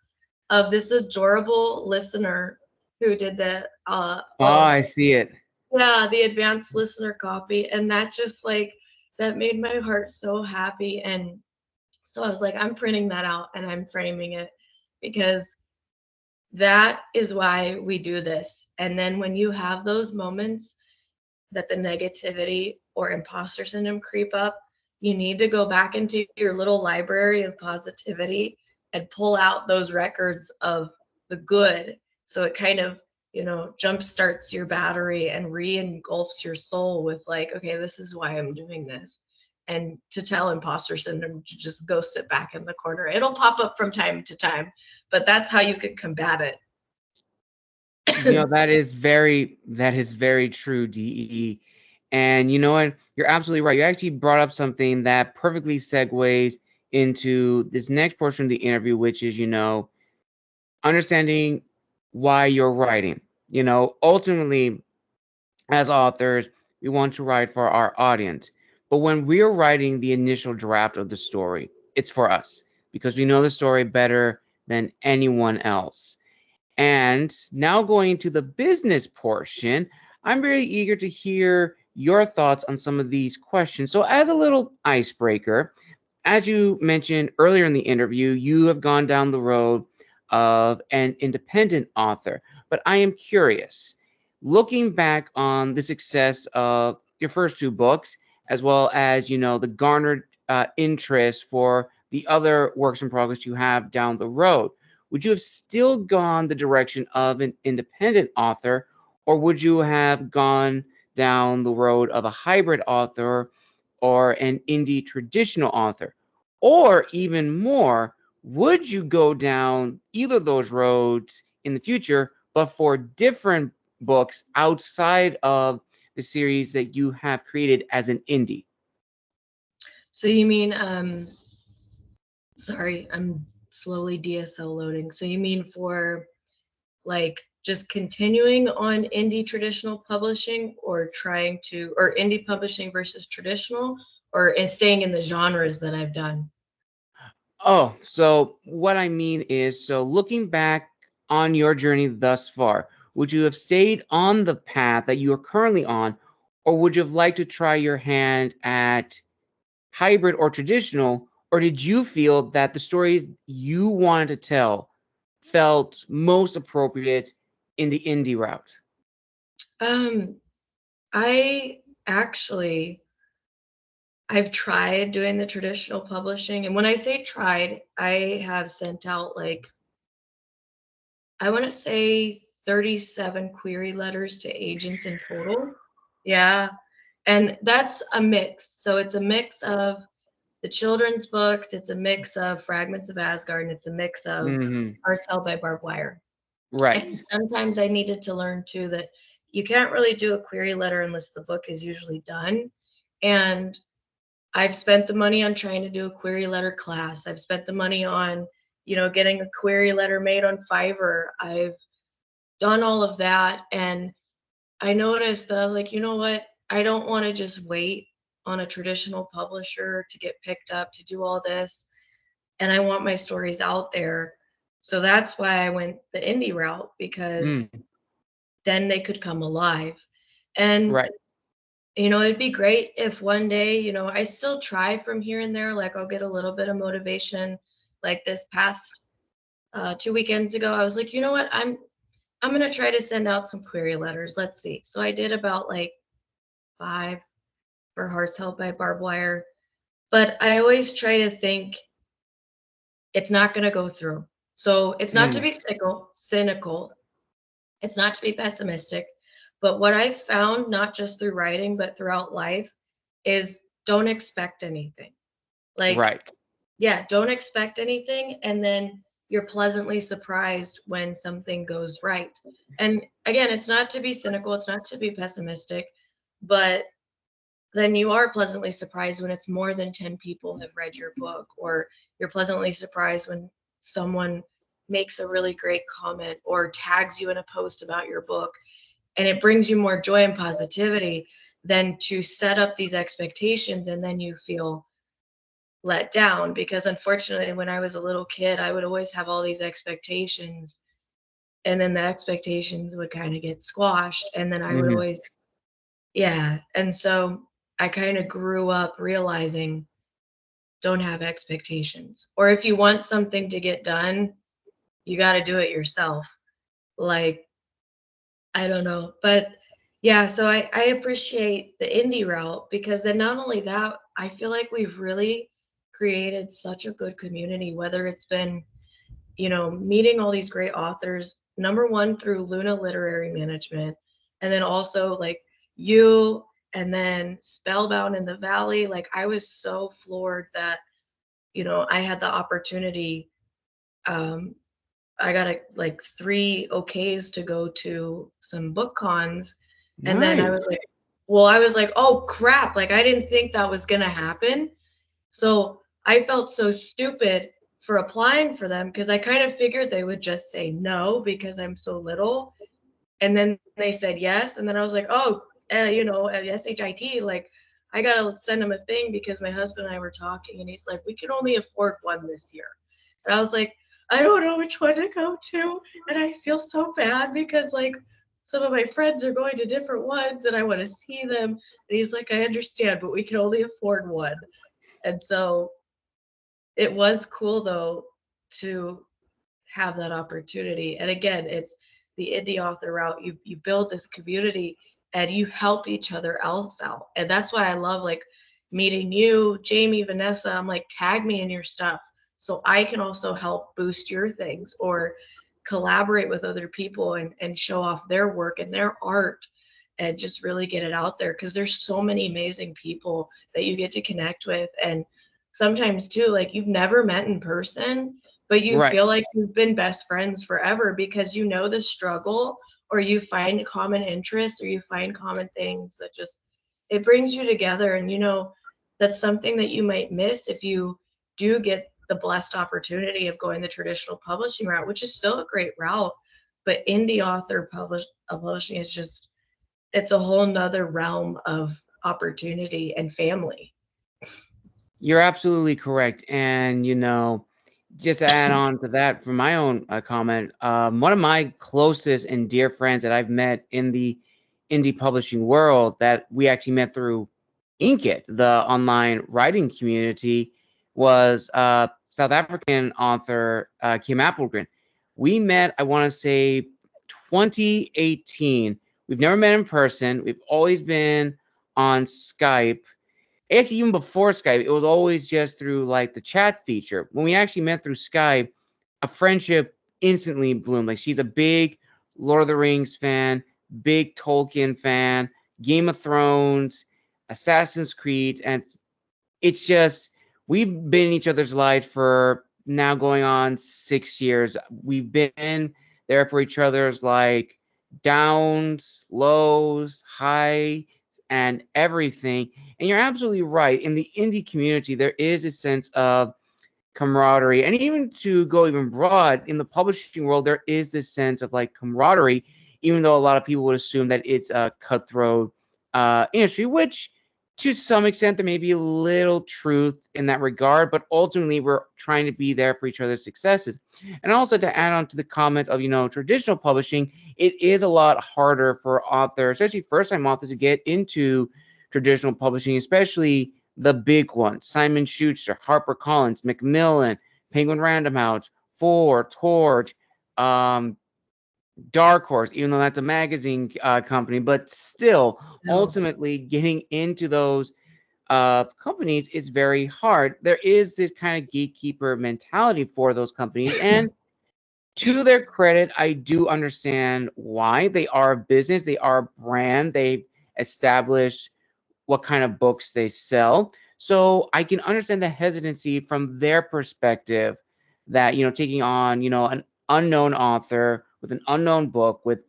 of this adorable listener who did the Oh, I see it. yeah, the advanced listener copy. And that just like, that made my heart so happy. And so I was like, I'm printing that out and I'm framing it, because that is why we do this. And then when you have those moments that the negativity or imposter syndrome creep up, you need to go back into your little library of positivity and pull out those records of the good. So it kind of, jump starts your battery and re-engulfs your soul with like, okay, this is why I'm doing this. and to tell imposter syndrome to just go sit back in the corner. It'll pop up from time to time, but that's how you could combat it. That is very true, DE. And you know what? You're absolutely right. You actually brought up something that perfectly segues into this next portion of the interview, which is, understanding why you're writing. Ultimately, as authors, we want to write for our audience. But when we're writing the initial draft of the story, it's for us because we know the story better than anyone else. And now going into the business portion, I'm very eager to hear your thoughts on some of these questions. So, as a little icebreaker, as you mentioned earlier in the interview, you have gone down the road of an independent author. But I am curious, looking back on the success of your first two books, as well as, the garnered interest for the other works in progress you have down the road, would you have still gone the direction of an independent author, or would you have gone down the road of a hybrid author or an indie traditional author? Or even more, would you go down either of those roads in the future, but for different books outside of the series that you have created as an indie? So you mean, sorry, I'm slowly DSL loading. So you mean for like just continuing on indie traditional publishing, or or indie publishing versus traditional, or staying in the genres that I've done? Oh, so what I mean is, so looking back on your journey thus far, would you have stayed on the path that you are currently on, or would you have liked to try your hand at hybrid or traditional, or did you feel that the stories you wanted to tell felt most appropriate in the indie route? Um, I actually I've tried doing the traditional publishing, and when I say tried, I have sent out like, I want to say 37 query letters to agents in total. Yeah. And that's a mix. So it's a mix of the children's books, it's a mix of Fragments of Asgard, and it's a mix of Hmm. Hearts Held by Barbed Wire. Right. And sometimes I needed to learn too that you can't really do a query letter unless the book is usually done. And I've spent the money on trying to do a query letter class. I've spent the money on, getting a query letter made on Fiverr. I've done all of that. And I noticed that I was like, you know what? I don't want to just wait on a traditional publisher to get picked up to do all this. And I want my stories out there. So that's why I went the indie route, because Mm, then they could come alive. And right. it'd be great if one day, I still try from here and there. Like I'll get a little bit of motivation. Like this past 2 weekends ago, I was like, you know what? I'm gonna try to send out some query letters. Let's see. So I did about like 5 for Hearts Held by Barbed Wire. But I always try to think it's not gonna go through. So it's not to Mm, be cynical. It's not to be pessimistic. But what I've found, not just through writing, but throughout life, is don't expect anything. Like, right. yeah, don't expect anything. And then you're pleasantly surprised when something goes right. And again, it's not to be cynical, it's not to be pessimistic, but then you are pleasantly surprised when it's more than 10 people have read your book, or you're pleasantly surprised when someone makes a really great comment or tags you in a post about your book, and it brings you more joy and positivity than to set up these expectations and then you feel let down. Because unfortunately, when I was a little kid, I would always have all these expectations, and then the expectations would kind of get squashed, and then I would Hmm. always, yeah. And so I kind of grew up realizing, don't have expectations. Or if you want something to get done, you got to do it yourself. Like, I don't know. But yeah, so I appreciate the indie route, because then not only that, I feel like we've really created such a good community, whether it's been, meeting all these great authors, number one through Luna Literary Management, and then also like you and then Spellbound in the Valley. Like, I was so floored that, I had the opportunity. Um, I got like 3 okays to go to some book cons. And then I was Nice. like, well, I was like, oh crap. Like, I didn't think that was going to happen. So I felt so stupid for applying for them because I kind of figured they would just say no because I'm so little. And then they said yes. And then I was like, oh, SHIT, like, I got to send them a thing because my husband and I were talking and he's like, we can only afford one this year. And I was like, I don't know which one to go to. And I feel so bad because, like, some of my friends are going to different ones and I want to see them. And he's like, I understand, but we can only afford one. And so it was cool, though, to have that opportunity. And again, it's the indie author route. You build this community and you help each other else out. And that's why I love, like, meeting you, Jamie, Vanessa. I'm like, tag me in your stuff so I can also help boost your things or collaborate with other people and show off their work and their art and just really get it out there because there's so many amazing people that you get to connect with. And sometimes too, like, you've never met in person, but you Right. feel like you've been best friends forever because you know the struggle, or you find common interests, or you find common things that just, it brings you together. And that's something that you might miss if you do get the blessed opportunity of going the traditional publishing route, which is still a great route. But indie author publishing is just, it's a whole nother realm of opportunity and family. You're absolutely correct. And, just to add on to that, from my own comment, one of my closest and dear friends that I've met in the indie publishing world that we actually met through Inkit, the online writing community, was South African author Kim Appelgren. We met, I want to say, 2018. We've never met in person. We've always been on Skype. Actually, even before Skype, it was always just through like the chat feature. When we actually met through Skype, a friendship instantly bloomed. Like, she's a big Lord of the Rings fan, big Tolkien fan, Game of Thrones, Assassin's Creed, and it's just, we've been in each other's lives for now going on 6 years. We've been there for each other's like downs, lows, high, and everything. And you're absolutely right. In the indie community, there is a sense of camaraderie. And even to go even broad, in the publishing world, there is this sense of like camaraderie, even though a lot of people would assume that it's a cutthroat industry, which to some extent there may be a little truth in that regard, but ultimately we're trying to be there for each other's successes. And also, to add on to the comment of, traditional publishing, it is a lot harder for authors, especially first-time authors, to get into traditional publishing, especially the big ones: Simon Schuster, HarperCollins, Macmillan, Penguin Random House, Torch, um, Dark Horse, even though that's a magazine company, but still, So, ultimately, getting into those companies is very hard. There is this kind of gatekeeper mentality for those companies, and to their credit, I do understand why. They are a business, they are a brand, they've established what kind of books they sell. So I can understand the hesitancy from their perspective that, taking on, an unknown author with an unknown book with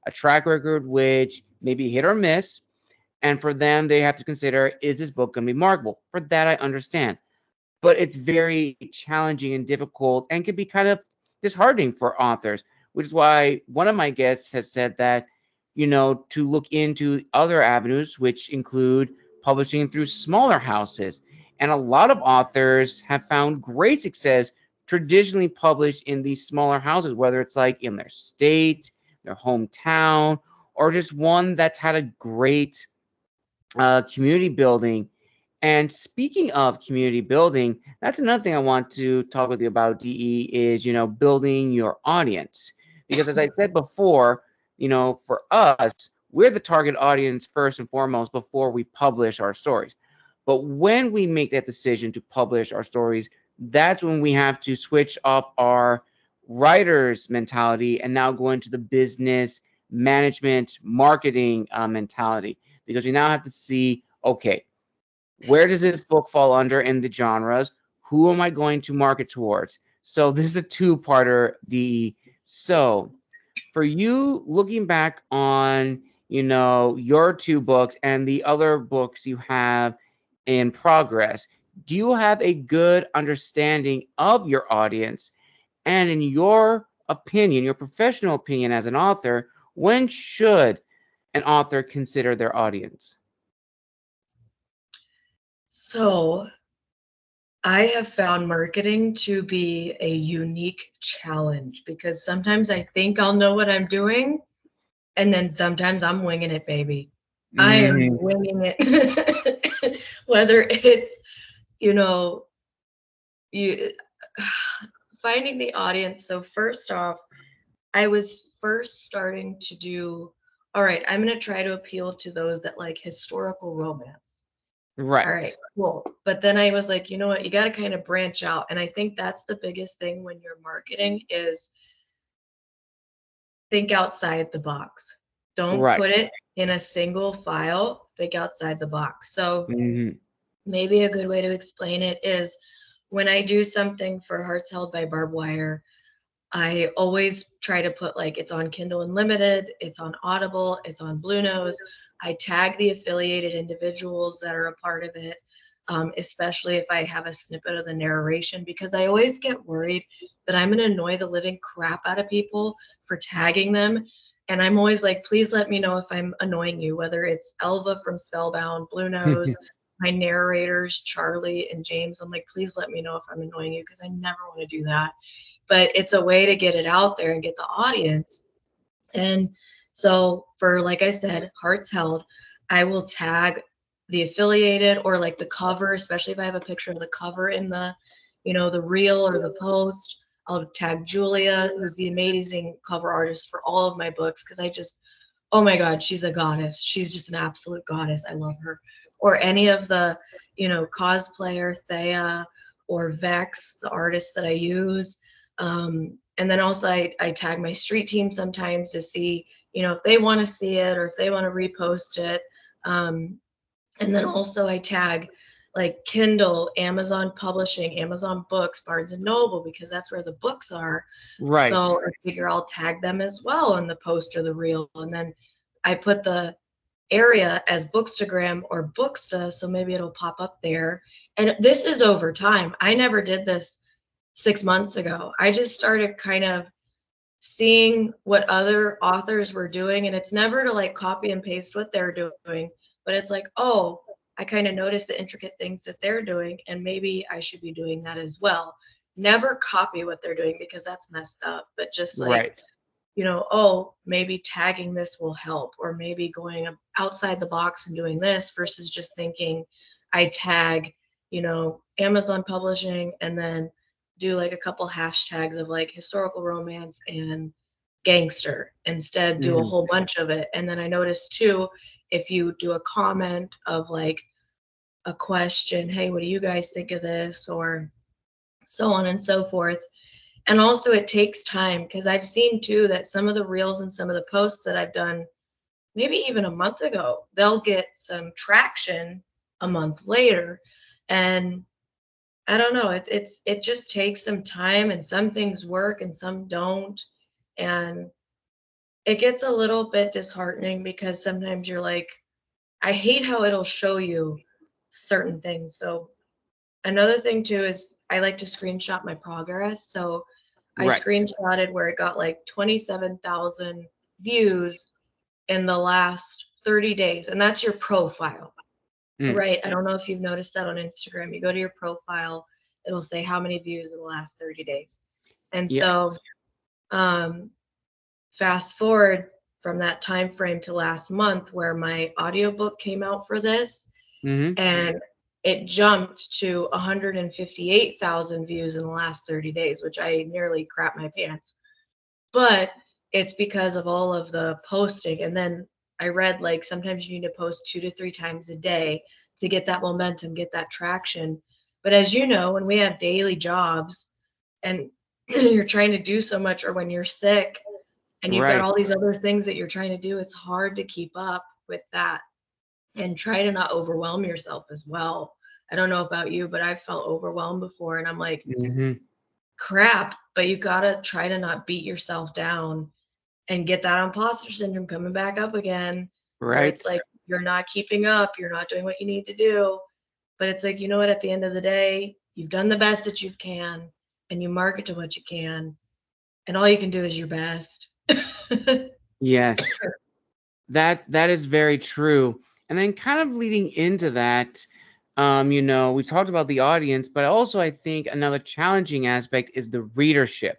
a track record which may be hit or miss. And for them, they have to consider, is this book going to be marketable? For that, I understand. But it's very challenging and difficult and can be kind of disheartening for authors, which is why one of my guests has said that, to look into other avenues, which include publishing through smaller houses. And a lot of authors have found great success traditionally published in these smaller houses, whether it's like in their state, their hometown, or just one that's had a great community building. And speaking of community building, that's another thing I want to talk with you about, DE, is, building your audience. Because as I said before, for us, we're the target audience first and foremost before we publish our stories. But when we make that decision to publish our stories, that's when we have to switch off our writer's mentality and now go into the business, management, marketing mentality. because we now have to see, okay, where does this book fall under in the genres? Who am I going to market towards? So this is a two-parter, DE. So for you, looking back on, your two books and the other books you have in progress, do you have a good understanding of your audience? And in your opinion, your professional opinion as an author, when should an author consider their audience? So I have found marketing to be a unique challenge because sometimes I think I'll know what I'm doing, and then sometimes I'm winging it, baby. I am Mhm. winging it. Whether it's, you know, you finding the audience. So first off, I was first starting to do, all right, I'm going to try to appeal to those that like historical romance. All Right. right, cool. But then I was like, you know what? You got to kind of branch out. And I think that's the biggest thing when you're marketing is think outside the box. Don't Right. put it in a single file. Think outside the box. So Mhm. maybe a good way to explain it is when I do something for Hearts Held by Barbed Wire, I always try to put like it's on Kindle Unlimited, it's on Audible, it's on Blue Nose. I tag the affiliated individuals that are a part of it, especially if I have a snippet of the narration, because I always get worried that I'm going to annoy the living crap out of people for tagging them. And I'm always like, please let me know if I'm annoying you, whether it's Elva from Spellbound, Blue Nose, my narrators, Charlie and James. I'm like, please let me know if I'm annoying you because I never want to do that, but it's a way to get it out there and get the audience. And so for, like I said, Hearts Held, I will tag the affiliated or like the cover, especially if I have a picture of the cover in the, the reel or the post. I'll tag Julia, who's the amazing cover artist for all of my books, because oh my God, she's a goddess. She's just an absolute goddess. I love her. Or any of the, cosplayer, Thea or Vex, the artists that I use. And then also I tag my street team sometimes to see, if they want to see it or if they want to repost it. And then also I tag like Kindle, Amazon Publishing, Amazon Books, Barnes and Noble, because that's where the books are. Right. So I figure I'll tag them as well in the post or the reel. And then I put the area as Bookstagram or Booksta, so maybe it'll pop up there. And this is over time. I never did this 6 months ago. I just started kind of seeing what other authors were doing, and it's never to like copy and paste what they're doing, but it's like, oh, I kind of noticed the intricate things that they're doing, and maybe I should be doing that as well. Never copy what they're doing because that's messed up, but just like, Right. oh, maybe tagging this will help, or maybe going outside the box and doing this versus just thinking I tag, Amazon Publishing and then do like a couple hashtags of like historical romance and gangster. Instead, do a Mhm. whole bunch of it. And then I noticed too, if you do a comment of like a question, hey, what do you guys think of this? Or so on and so forth. And also, it takes time because I've seen too that some of the reels and some of the posts that I've done, maybe even a month ago, they'll get some traction a month later. And I don't know, it just takes some time, and some things work and some don't. And it gets a little bit disheartening because sometimes you're like, I hate how it'll show you certain things. So another thing too is I like to screenshot my progress. So I Right. screenshotted where it got like 27,000 views in the last 30 days. And that's your profile, Mm. right? I don't know if you've noticed that on Instagram. You go to your profile, it'll say how many views in the last 30 days. And Yes. so um, fast forward from that time frame to last month where my audiobook came out for this, Mhm. and it jumped to 158,000 views in the last 30 days, which I nearly crap my pants. But it's because of all of the posting. And then I read like sometimes you need to post 2 to 3 times a day to get that momentum, get that traction. But as you know, when we have daily jobs and you're trying to do so much, or when you're sick and you've got Right. all these other things that you're trying to do, it's hard to keep up with that. and try to not overwhelm yourself as well. I don't know about you, but I've felt overwhelmed before, and I'm like, Mm-hmm. crap, but you gotta try to not beat yourself down and get that imposter syndrome coming back up again, where Right. it's like you're not keeping up, you're not doing what you need to do. But it's like, you know what, at the end of the day, you've done the best that you can, and you market to what you can, and all you can do is your best. Yes. That is very true. And then kind of leading into that, we've talked about the audience, but also I think another challenging aspect is the readership.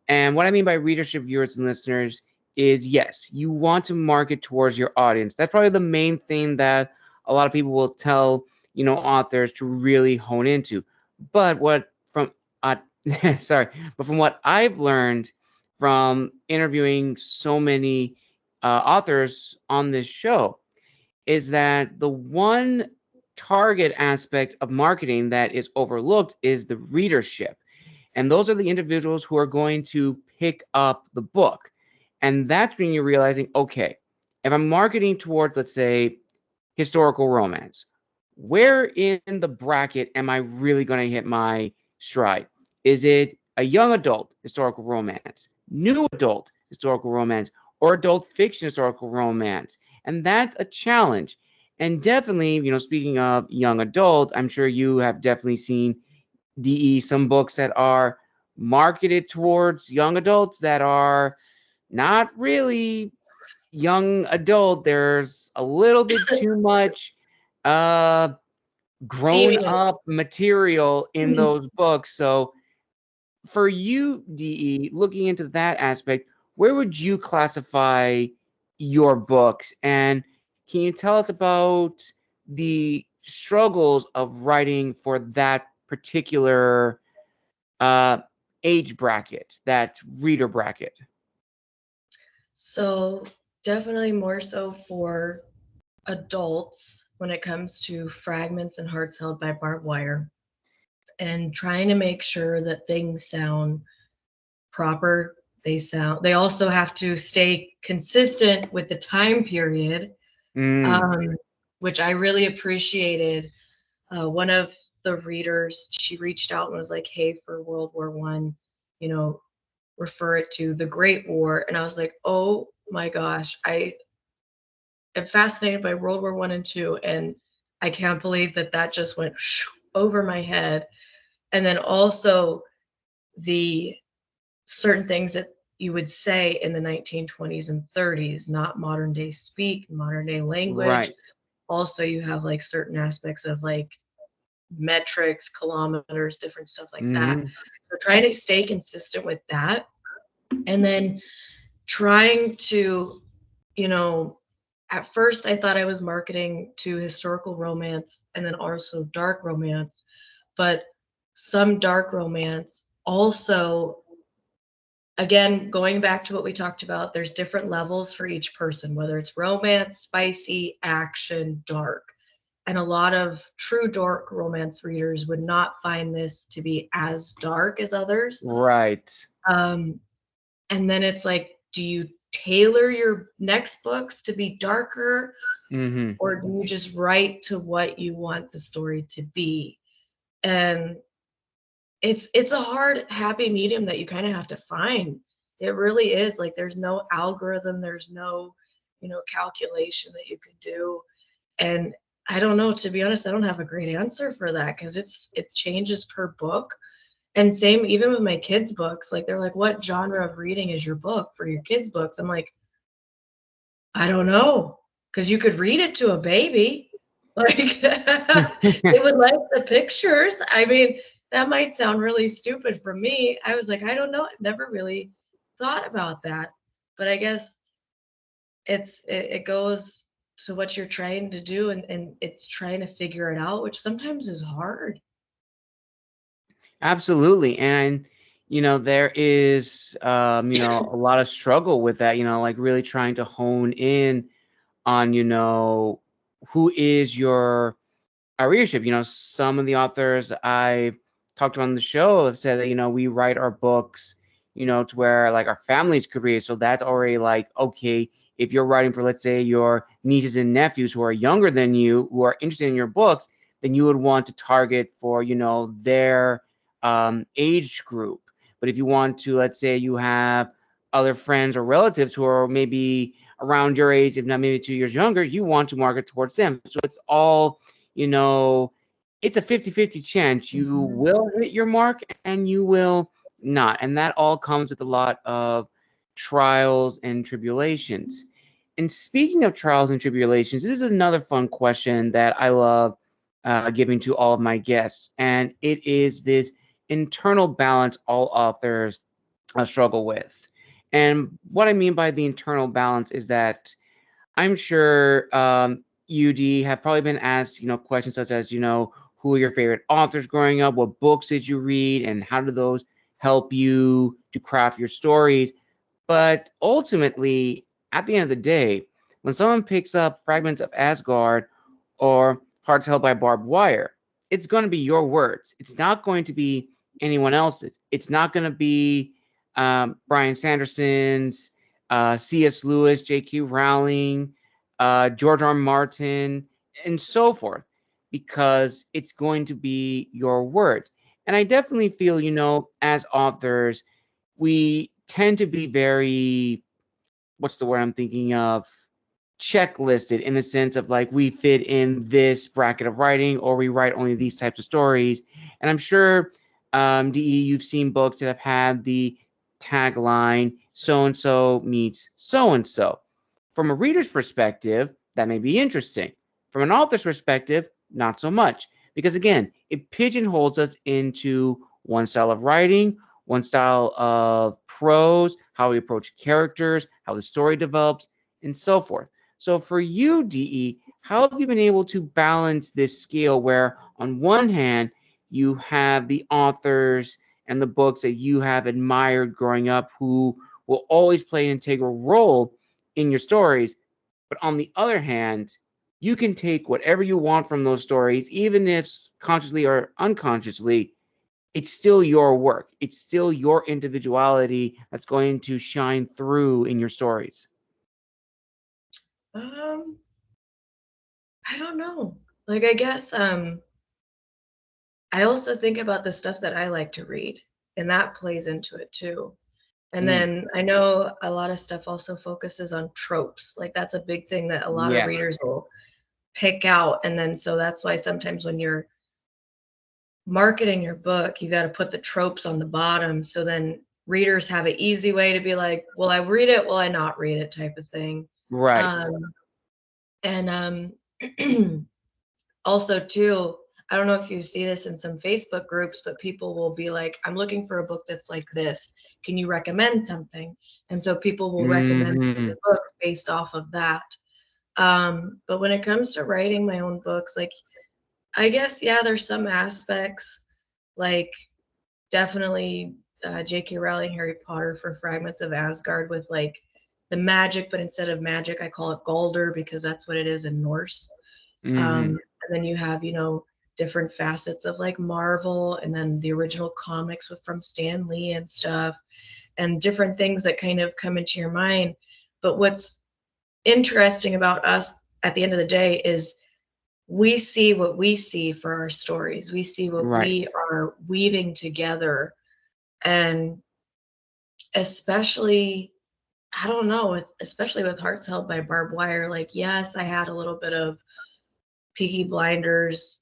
And what I mean by readership, viewers and listeners, is yes, you want to market towards your audience. That's probably the main thing that a lot of people will tell, authors to really hone into. But what from sorry, but from what I've learned from interviewing so many authors on this show is that the one target aspect of marketing that is overlooked is the readership. And those are the individuals who are going to pick up the book. And that's when you're realizing, okay, if I'm marketing towards, let's say, historical romance, where in the bracket am I really going to hit my stride? Is it a young adult historical romance, new adult historical romance, or adult fiction historical romance? And that's a challenge. And definitely, speaking of young adult, I'm sure you have definitely seen DE some books that are marketed towards young adults that are not really young adult. There's a little bit too much uh grown Steaminess. up material in those books. So for you, DE, looking into that aspect, where would you classify your books? And can you tell us about the struggles of writing for that particular uh, age bracket, that reader bracket? So definitely more so for adults when it comes to fragments and hearts held by barbed wire, and trying to make sure that things sound proper. They also have to stay consistent with the time period, Mm, um, which I really appreciated. One of the readers, she reached out and was like, hey, for World War I, you know, refer it to the Great War. And I was like, oh my gosh, I am fascinated by World War I and II, and I can't believe that that just went over my head. And then also the certain things that you would say in the 1920s and 30s, not modern day speak, modern day language. right. Also, you have like certain aspects of like metrics, kilometers, different stuff like that. Mm-hmm. So trying to stay consistent with that. And then trying to, you know, at first I thought I was marketing to historical romance and then also dark romance, but some dark romance also, again, going back to what we talked about, there's different levels for each person, whether it's romance, spicy, action, dark. And a lot of true dark romance readers would not find this to be as dark as others. Right. Um, and then it's like, do you tailor your next books to be darker, Mm-hmm. or do you just write to what you want the story to be? And it's a hard happy medium that you kind of have to find. It really is. Like there's no algorithm, there's no, calculation that you can do. And I don't know, to be honest, I don't have a great answer for that because it changes per book. And same even with my kids' books, like they're like, what genre of reading is your book for your kids' books? I'm like, I don't know, because you could read it to a baby. Like they would like the pictures. I mean, that might sound really stupid for me. I was like, I don't know. I've never really thought about that. But I guess it goes to what you're trying to do, and it's trying to figure it out, which sometimes is hard. Absolutely. And there is a lot of struggle with that, like really trying to hone in on, who is your readership. Some of the authors I've talked to on the show have said that, we write our books, to where like our families could read. So that's already like, okay, if you're writing for, let's say, your nieces and nephews who are younger than you, who are interested in your books, then you would want to target for, their age group. But if you want to, let's say you have other friends or relatives who are maybe around your age, if not maybe 2 years younger, you want to market towards them. So it's all, it's a 50-50 chance. You Mhm. will hit your mark and you will not. And that all comes with a lot of trials and tribulations. And speaking of trials and tribulations, this is another fun question that I love giving to all of my guests. And it is this internal balance all authors struggle with. And what I mean by the internal balance is that I'm sure UD have probably been asked, questions such as, who are your favorite authors growing up? What books did you read? And how do those help you to craft your stories? But ultimately, at the end of the day, when someone picks up Fragments of Asgard or Hearts Held by Barbed Wire, it's going to be your words. It's not going to be anyone else's. It's not going to be Brian Sanderson's, C.S. Lewis, J.Q. Rowling, George R. R. Martin, and so forth, because it's going to be your words. And I definitely feel, as authors, we tend to be very, what's the word I'm thinking of? Checklisted, in the sense of like we fit in this bracket of writing, or we write only these types of stories. And I'm sure, DE, you've seen books that have had the tagline so and so meets so and so. From a reader's perspective, that may be interesting. From an author's perspective, not so much. Because again, it pigeonholes us into one style of writing, one style of prose, how we approach characters, how the story develops, and so forth. So for you, DE, how have you been able to balance this scale where, on one hand, you have the authors and the books that you have admired growing up who will always play an integral role in your stories, but on the other hand, you can take whatever you want from those stories, even if consciously or unconsciously, it's still your work. It's still your individuality that's going to shine through in your stories. Um, I don't know. Like, I guess I also think about the stuff that I like to read, and that plays into it too. And Mm, then I know a lot of stuff also focuses on tropes. Like, that's a big thing that a lot of yes, readers will pick out. And then so that's why sometimes when you're marketing your book, you got to put the tropes on the bottom. So then readers have an easy way to be like, will I read it? Will I not read it? Type of thing. right, Um, and also too, I don't know if you see this in some Facebook groups, but people will be like, I'm looking for a book that's like this. Can you recommend something? And so people will recommend hmm, books based off of that. But when it comes to writing my own books, like, I guess, yeah, there's some aspects, like definitely J.K. Rowling, Harry Potter for Fragments of Asgard with like the magic, but instead of magic, I call it Galder because that's what it is in Norse. hmm, And then you have, different facets of like Marvel and then the original comics with from Stan Lee and stuff and different things that kind of come into your mind. But what's interesting about us at the end of the day is we see what we see for our stories. We see what right, we are weaving together. And especially, I don't know, especially with Hearts Held by Barbed Wire, like, yes, I had a little bit of Peaky Blinders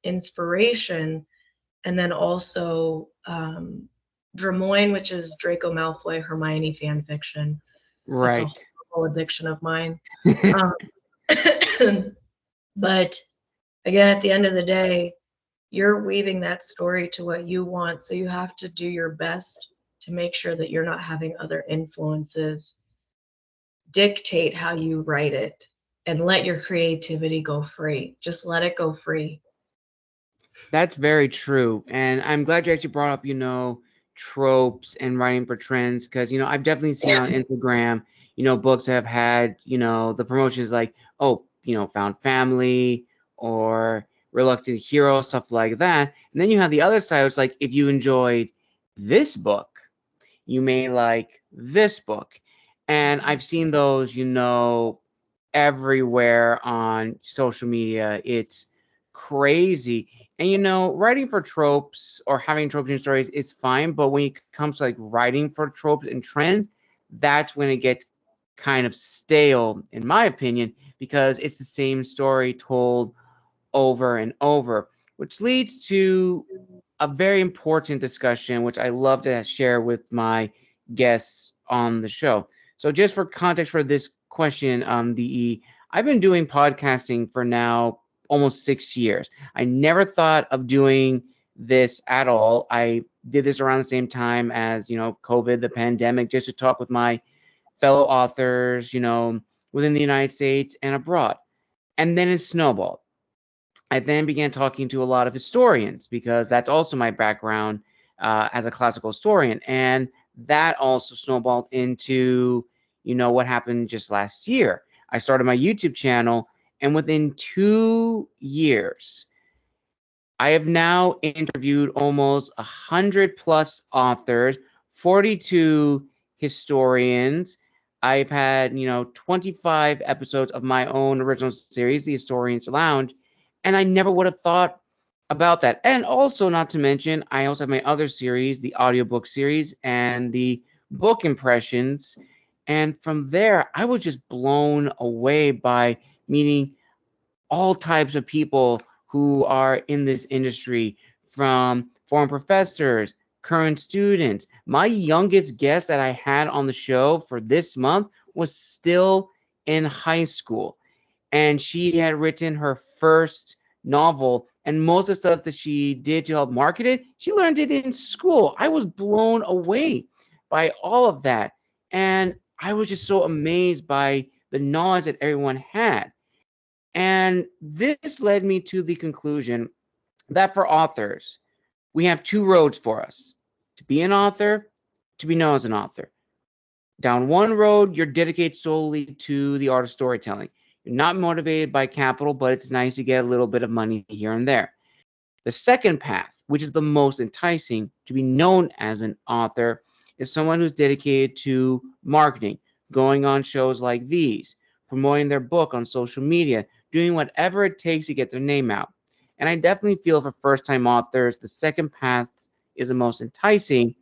inspiration, and then also Drimoyne, which is Draco Malfoy Hermione fan fiction. That's a right. horrible addiction of mine. Um, but again, at the end of the day, you're weaving that story to what you want, so you have to do your best to make sure that you're not having other influences dictate how you write it, and let your creativity go free. Just let it go free. That's very true. And I'm glad you actually brought up, tropes and writing for trends, because, I've definitely seen on Instagram, books that have had, the promotions like, oh, found family or reluctant hero, stuff like that. And then you have the other side, it's like, if you enjoyed this book, you may like this book. And I've seen those, everywhere on social media. It's crazy. And writing for tropes or having tropes in stories is fine, but when it comes to like writing for tropes and trends, that's when it gets kind of stale, in my opinion, because it's the same story told over and over, which leads to a very important discussion, which I love to share with my guests on the show. So, just for context for this question, DE, I've been doing podcasting for now almost 6 years. I never thought of doing this at all. I did this around the same time as, COVID, the pandemic, just to talk with my fellow authors, within the United States and abroad. And then it snowballed. I then began talking to a lot of historians because that's also my background as a classical historian. And that also snowballed into, what happened just last year. I started my YouTube channel, and within 2 years, I have now interviewed almost 100 plus authors, 42 historians. I've had, 25 episodes of my own original series, The Historian's Lounge, and I never would have thought about that. And also, not to mention, I also have my other series, the audiobook series and the book impressions. And from there, I was just blown away by meeting all types of people who are in this industry, from foreign professors, current students. My youngest guest that I had on the show for this month was still in high school, and she had written her first novel, and most of the stuff that she did to help market it, she learned it in school. I was blown away by all of that, and I was just so amazed by the knowledge that everyone had. And this led me to the conclusion that for authors, we have two roads for us: to be an author, to be known as an author. Down one road, you're dedicated solely to the art of storytelling. You're not motivated by capital, but it's nice to get a little bit of money here and there. The second path, which is the most enticing, to be known as an author, is someone who's dedicated to marketing, going on shows like these, promoting their book on social media, doing whatever it takes to get their name out. And I definitely feel for first time authors, the second path is the most enticing,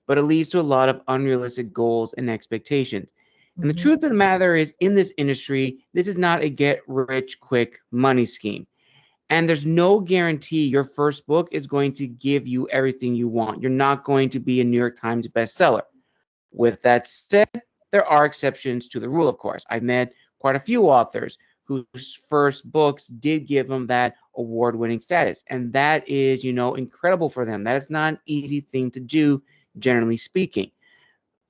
but it leads to a lot of unrealistic goals and expectations. And the Mhm. truth of the matter is, in this industry, this is not a get rich quick money scheme. And there's no guarantee your first book is going to give you everything you want. You're not going to be a New York Times bestseller. With that said, there are exceptions to the rule, of course. I've met quite a few authors whose first books did give them that award winning status. And that is, incredible for them. That is not an easy thing to do, generally speaking.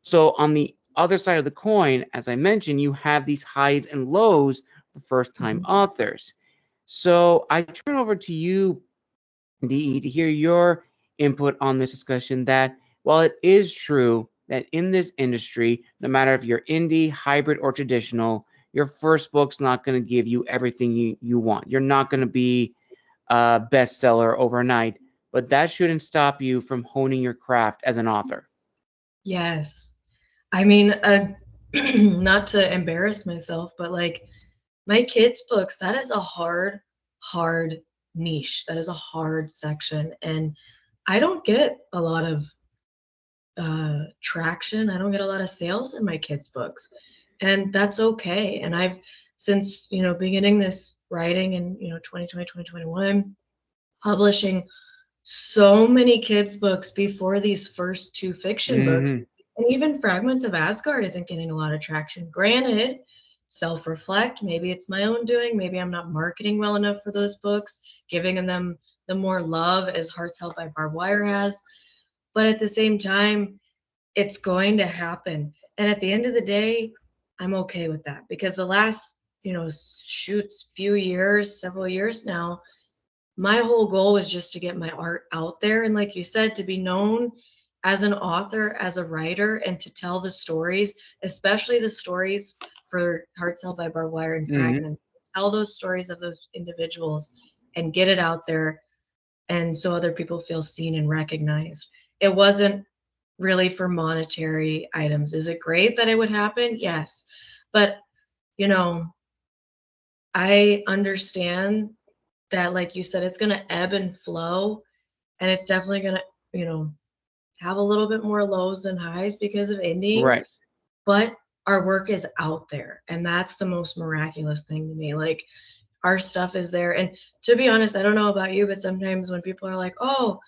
So, on the other side of the coin, as I mentioned, you have these highs and lows for first time Mhm. authors. So, I turn over to you, DE, to hear your input on this discussion. That while it is true that in this industry, no matter if you're indie, hybrid, or traditional, your first book's not going to give you everything you want. You're not going to be a bestseller overnight, but that shouldn't stop you from honing your craft as an author. Yes. I mean, not to embarrass myself, but like my kids' books, that is a hard, hard niche. That is a hard section. And I don't get a lot of traction. I don't get a lot of sales in my kids' books. And that's okay. And I've, since, beginning this writing in, 2020, 2021, publishing so many kids' books before these first two fiction books. Mm-hmm. And even Fragments of Asgard isn't getting a lot of traction. Granted, self reflect, maybe it's my own doing. Maybe I'm not marketing well enough for those books, giving them the more love as Hearts Held by Barbed Wire has. But at the same time, it's going to happen. And at the end of the day, I'm okay with that because the last, shoots, few years, several years now, my whole goal was just to get my art out there. And like you said, to be known as an author, as a writer, and to tell the stories, especially the stories for Hearts Held by Barbed Wire and Mm-hmm. Fragments, tell those stories of those individuals and get it out there. And so other people feel seen and recognized. It wasn't really for monetary items. Is it great that it would happen? Yes. But, you know, I understand that, like you said, it's going to ebb and flow, and it's definitely going to, you know, have a little bit more lows than highs because of ending, Right. but our work is out there, and that's the most miraculous thing to me. Like, our stuff is there. And to be honest, I don't know about you, but sometimes when people are like, "Oh,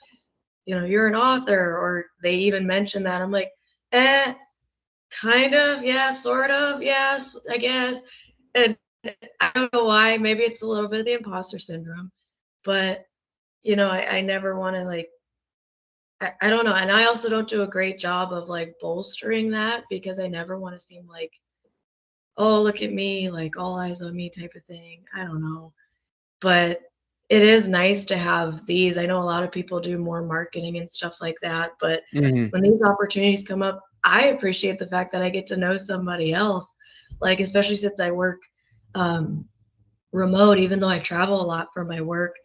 you know, you're an author," or they even mention that, I'm like, eh, kind of, yeah, sort of, yes, I guess. And I don't know why. Maybe it's a little bit of the imposter syndrome, but I never want to, like, I don't know. And I also don't do a great job of like bolstering that because I never want to seem like, oh, look at me, like all eyes on me type of thing. I don't know. But it is nice to have these. I know a lot of people do more marketing and stuff like that, but Hmm. when these opportunities come up, I appreciate the fact that I get to know somebody else. Like, especially since I work um, remote, even though I travel a lot for my work,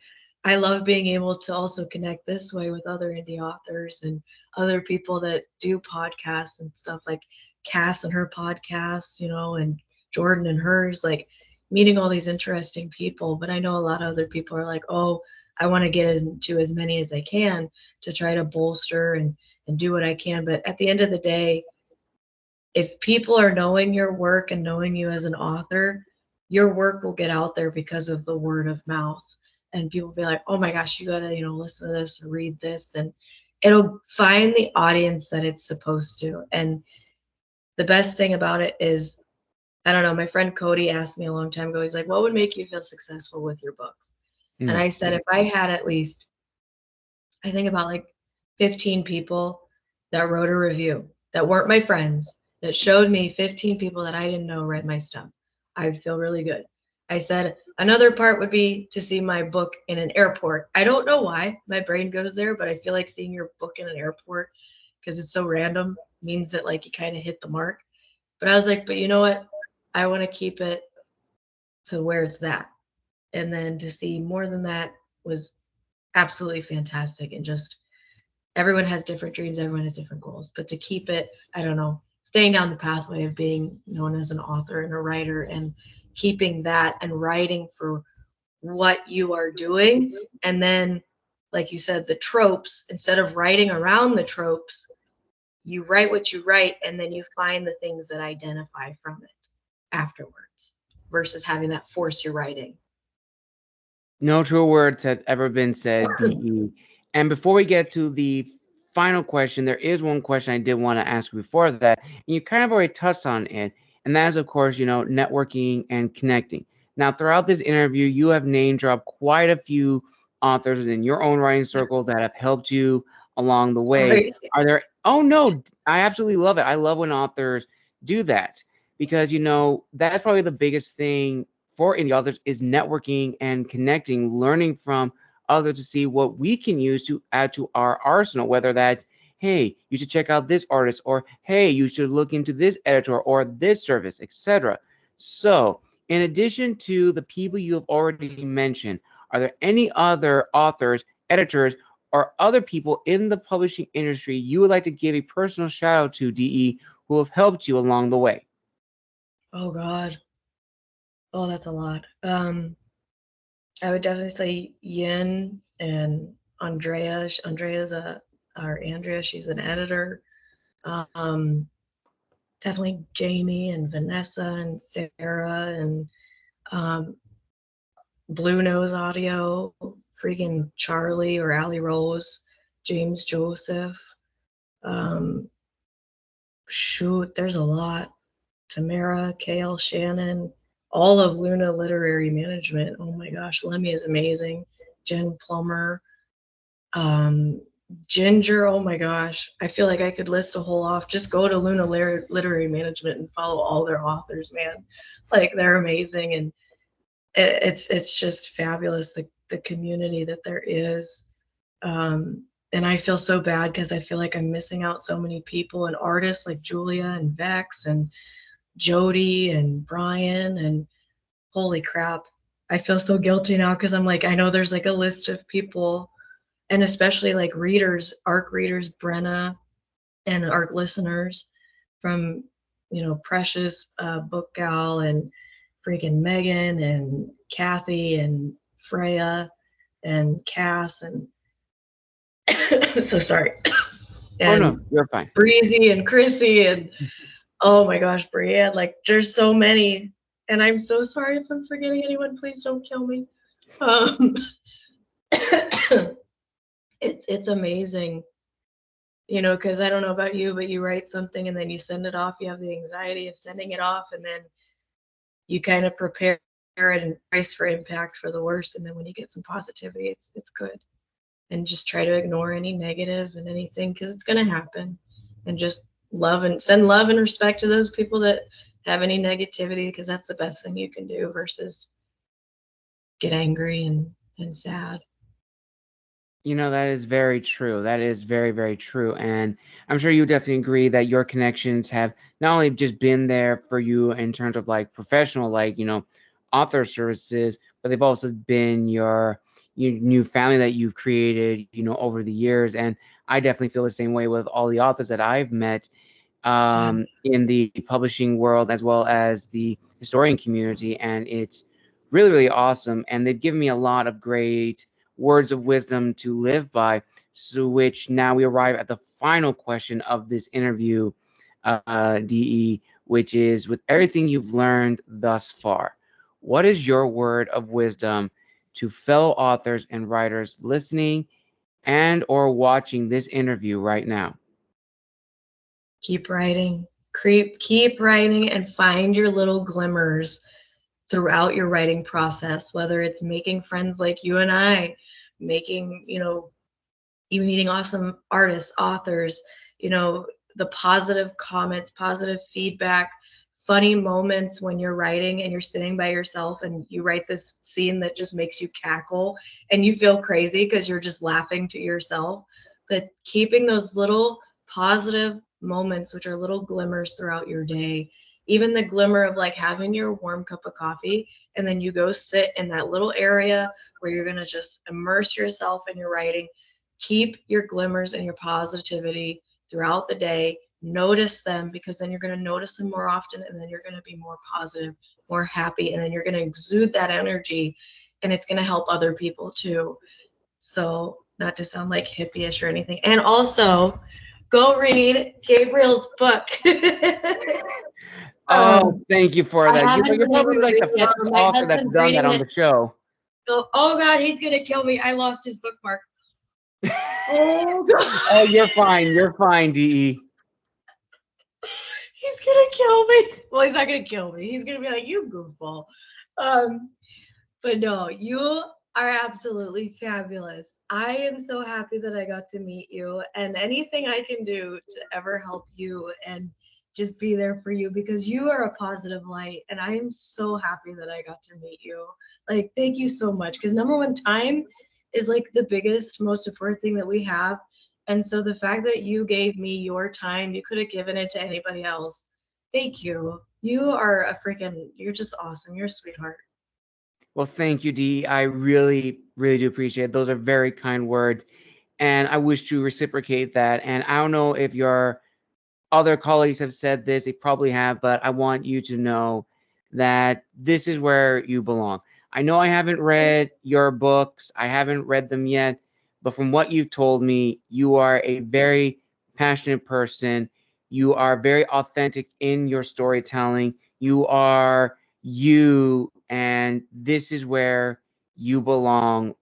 I love being able to also connect this way with other indie authors and other people that do podcasts and stuff, like Cass and her podcasts, and Jordan and hers, like meeting all these interesting people. But I know a lot of other people are like, oh, I want to get into as many as I can to try to bolster and do what I can. But at the end of the day, if people are knowing your work and knowing you as an author, your work will get out there because of the word of mouth. And people will be like, oh my gosh, you gotta, listen to this or read this. And it'll find the audience that it's supposed to. And the best thing about it is, I don't know, my friend Cody asked me a long time ago, he's like, what would make you feel successful with your books? And I said, if I had at least, I think about like 15 people that wrote a review that weren't my friends, that showed me 15 people that I didn't know read my stuff, I'd feel really good. I said another part would be to see my book in an airport. I don't know why my brain goes there, but I feel like seeing your book in an airport, because it's so random, means that like you kind of hit the mark. But I was like, but you know what? I want to keep it to where it's that. And then to see more than that was absolutely fantastic. And just everyone has different dreams, everyone has different goals, but to keep it, I don't know, staying down the pathway of being known as an author and a writer, and keeping that and writing for what you are doing. And then, like you said, the tropes, instead of writing around the tropes, you write what you write, and then you find the things that identify from it afterwards, versus having that force your writing. No true words have ever been said, DE. And before we get to the final question, there is one question I did want to ask you before that. And you kind of already touched on it. And that is, of course, networking and connecting. Now, throughout this interview, you have name dropped quite a few authors in your own writing circle that have helped you along the way. Sorry. Are there, oh no, I absolutely love it. I love when authors do that because, that's probably the biggest thing for indie authors is networking and connecting, learning from others to see what we can use to add to our arsenal, whether that's, hey, you should check out this artist, or hey, you should look into this editor or this service, etc. So, in addition to the people you have already mentioned, are there any other authors, editors, or other people in the publishing industry you would like to give a personal shout out to, DE, who have helped you along the way? Oh God. Oh, that's a lot. I would definitely say Yin and Andrea. Andrea's or Andrea, she's an editor. Um, Definitely Jamie and Vanessa and Sarah and um, Blue Nose Audio, freaking Charlie or Allie Rose, James Joseph. Um, Shoot, there's a lot. Tamara, Kale, Shannon, all of Luna Literary Management. Oh my gosh, Lemmy is amazing. Jen Plummer, um, Ginger. Oh my gosh, I feel like I could list a whole off. Just go to Luna Literary Management and follow all their authors, man. Like, they're amazing, and it's just fabulous, the community that there is. And I feel so bad because I feel like I'm missing out so many people and artists like Julia and Vex and Jody and Brian, and holy crap. I feel so guilty now because I'm like, I know there's like a list of people, and especially like readers, ARC readers, Brenna, and our listeners from, Precious, Book Gal, and freaking Megan and Kathy and Freya and Cass and so sorry. Oh no, And you're fine. Breezy and Chrissy and oh my gosh, Brienne, like there's so many. And I'm so sorry if I'm forgetting anyone. Please don't kill me. Um, it's amazing, because I don't know about you, but you write something and then you send it off. You have the anxiety of sending it off, and then you kind of prepare it and brace for impact for the worst. And then when you get some positivity, it's good. And just try to ignore any negative and anything, because it's going to happen. And just love and send love and respect to those people that have any negativity, because that's the best thing you can do versus get angry and sad. That is very true. That is very, very true. And I'm sure you definitely agree that your connections have not only just been there for you in terms of like professional, like, author services, but they've also been your new family that you've created, over the years. And I definitely feel the same way with all the authors that I've met Yeah. in the publishing world as well as the historian community. And it's really, really awesome. And they've given me a lot of great words of wisdom to live by. So, which now we arrive at the final question of this interview, DE, which is with everything you've learned thus far, what is your word of wisdom to fellow authors and writers listening and or watching this interview right now? Keep writing. Keep writing and find your little glimmers throughout your writing process, whether it's making friends like you and I, making, you meeting awesome artists, authors, the positive comments, positive feedback, funny moments when you're writing and you're sitting by yourself and you write this scene that just makes you cackle and you feel crazy because you're just laughing to yourself. But keeping those little positive moments, which are little glimmers throughout your day, even the glimmer of like having your warm cup of coffee and then you go sit in that little area where you're going to just immerse yourself in your writing. Keep your glimmers and your positivity throughout the day. Notice them, because then you're going to notice them more often, and then you're going to be more positive, more happy, and then you're going to exude that energy, and it's going to help other people too. So, not to sound like hippie-ish or anything. And also, go read Gabriel's book. Oh, thank you for I that. You're, haven't you're been able probably to like read the it yet, first but my author that's husband's done that reading on it. the show. So, oh God, he's gonna kill me. I lost his bookmark. Oh God. Oh, you're fine. You're fine, DE. He's gonna kill me. Well, he's not gonna kill me. He's gonna be like, you goofball. Um, but no, you are absolutely fabulous. I am so happy that I got to meet you, and anything I can do to ever help you and just be there for you, because you are a positive light, and I am so happy that I got to meet you. Like, thank you so much, because number one, time is like the biggest, most important thing that we have. And so the fact that you gave me your time, you could have given it to anybody else. Thank you. You are you're just awesome. You're a sweetheart. Well, thank you, DE. I really, really do appreciate it. Those are very kind words. And I wish to reciprocate that. And I don't know if your other colleagues have said this, they probably have, but I want you to know that this is where you belong. I know I haven't read your books, I haven't read them yet, but from what you've told me, you are a very passionate person. You are very authentic in your storytelling. You are you, and this is where you belong.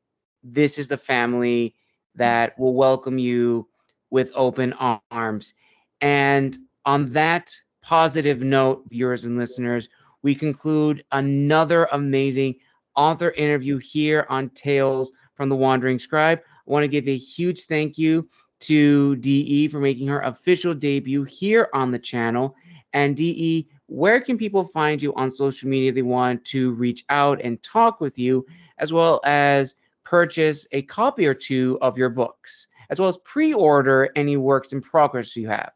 This is the family that will welcome you with open arms. And on that positive note, viewers and listeners, we conclude another amazing author interview here on Tales from the Wandering Scribe. I want to give a huge thank you to DE for making her official debut here on the channel. And DE, where can people find you on social media if they want to reach out and talk with you, as well as purchase a copy or two of your books, as well as pre-order any works in progress you have?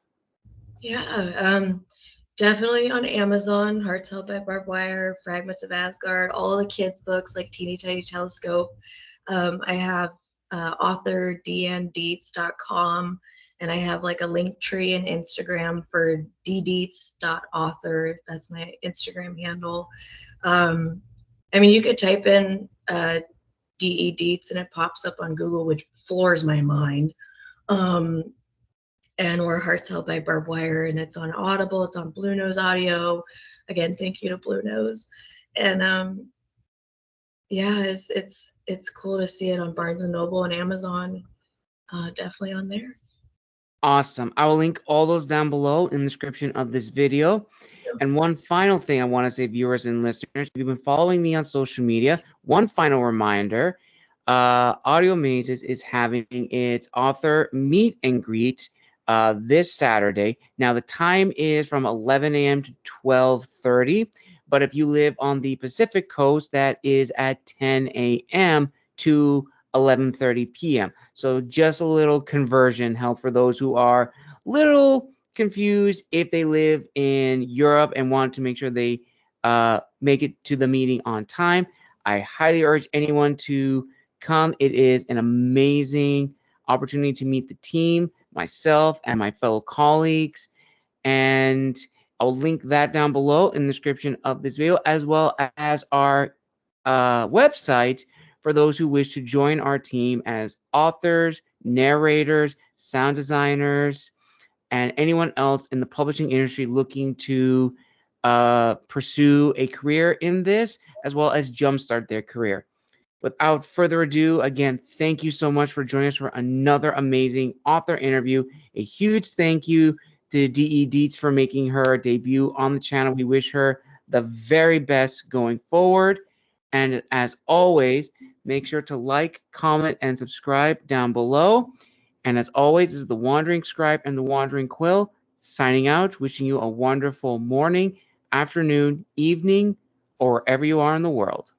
Yeah, definitely on Amazon, Hearts Held by Barbed Wire, Fragments of Asgard, all of the kids' books like Teeny Tiny Telescope. I have author Deanne Dietz.com, And I have like a link tree and Instagram for ddietz.author. That's my Instagram handle. Um, I mean, you could type in D.E. Dietz and it pops up on Google, which floors my mind. Um, and Where Hearts Held by Barbed Wire, and it's on Audible, it's on Blue Nose Audio. Again, thank you to Blue Nose. And yeah, it's cool to see it on Barnes and Noble and Amazon. Definitely on there. Awesome. I will link all those down below in the description of this video. And one final thing I want to say, viewers and listeners, if you've been following me on social media, one final reminder, Audio Mazes is having its author meet and greet this Saturday. Now, the time is from 11 a.m. to 12:30, but if you live on the Pacific Coast, that is at 10 a.m. to 11:30 p.m. So just a little conversion help for those who are little confused if they live in Europe and want to make sure they make it to the meeting on time. I highly urge anyone to come. It is an amazing opportunity to meet the team, myself, and my fellow colleagues. And I'll link that down below in the description of this video, as well as our website for those who wish to join our team as authors, narrators, sound designers, and anyone else in the publishing industry looking to pursue a career in this, as well as jumpstart their career. Without further ado, again, thank you so much for joining us for another amazing author interview. A huge thank you to D.E. Dietz for making her debut on the channel. We wish her the very best going forward. And as always, make sure to like, comment, and subscribe down below. And as always, this is the Wandering Scribe and the Wandering Quill signing out, wishing you a wonderful morning, afternoon, evening, or wherever you are in the world.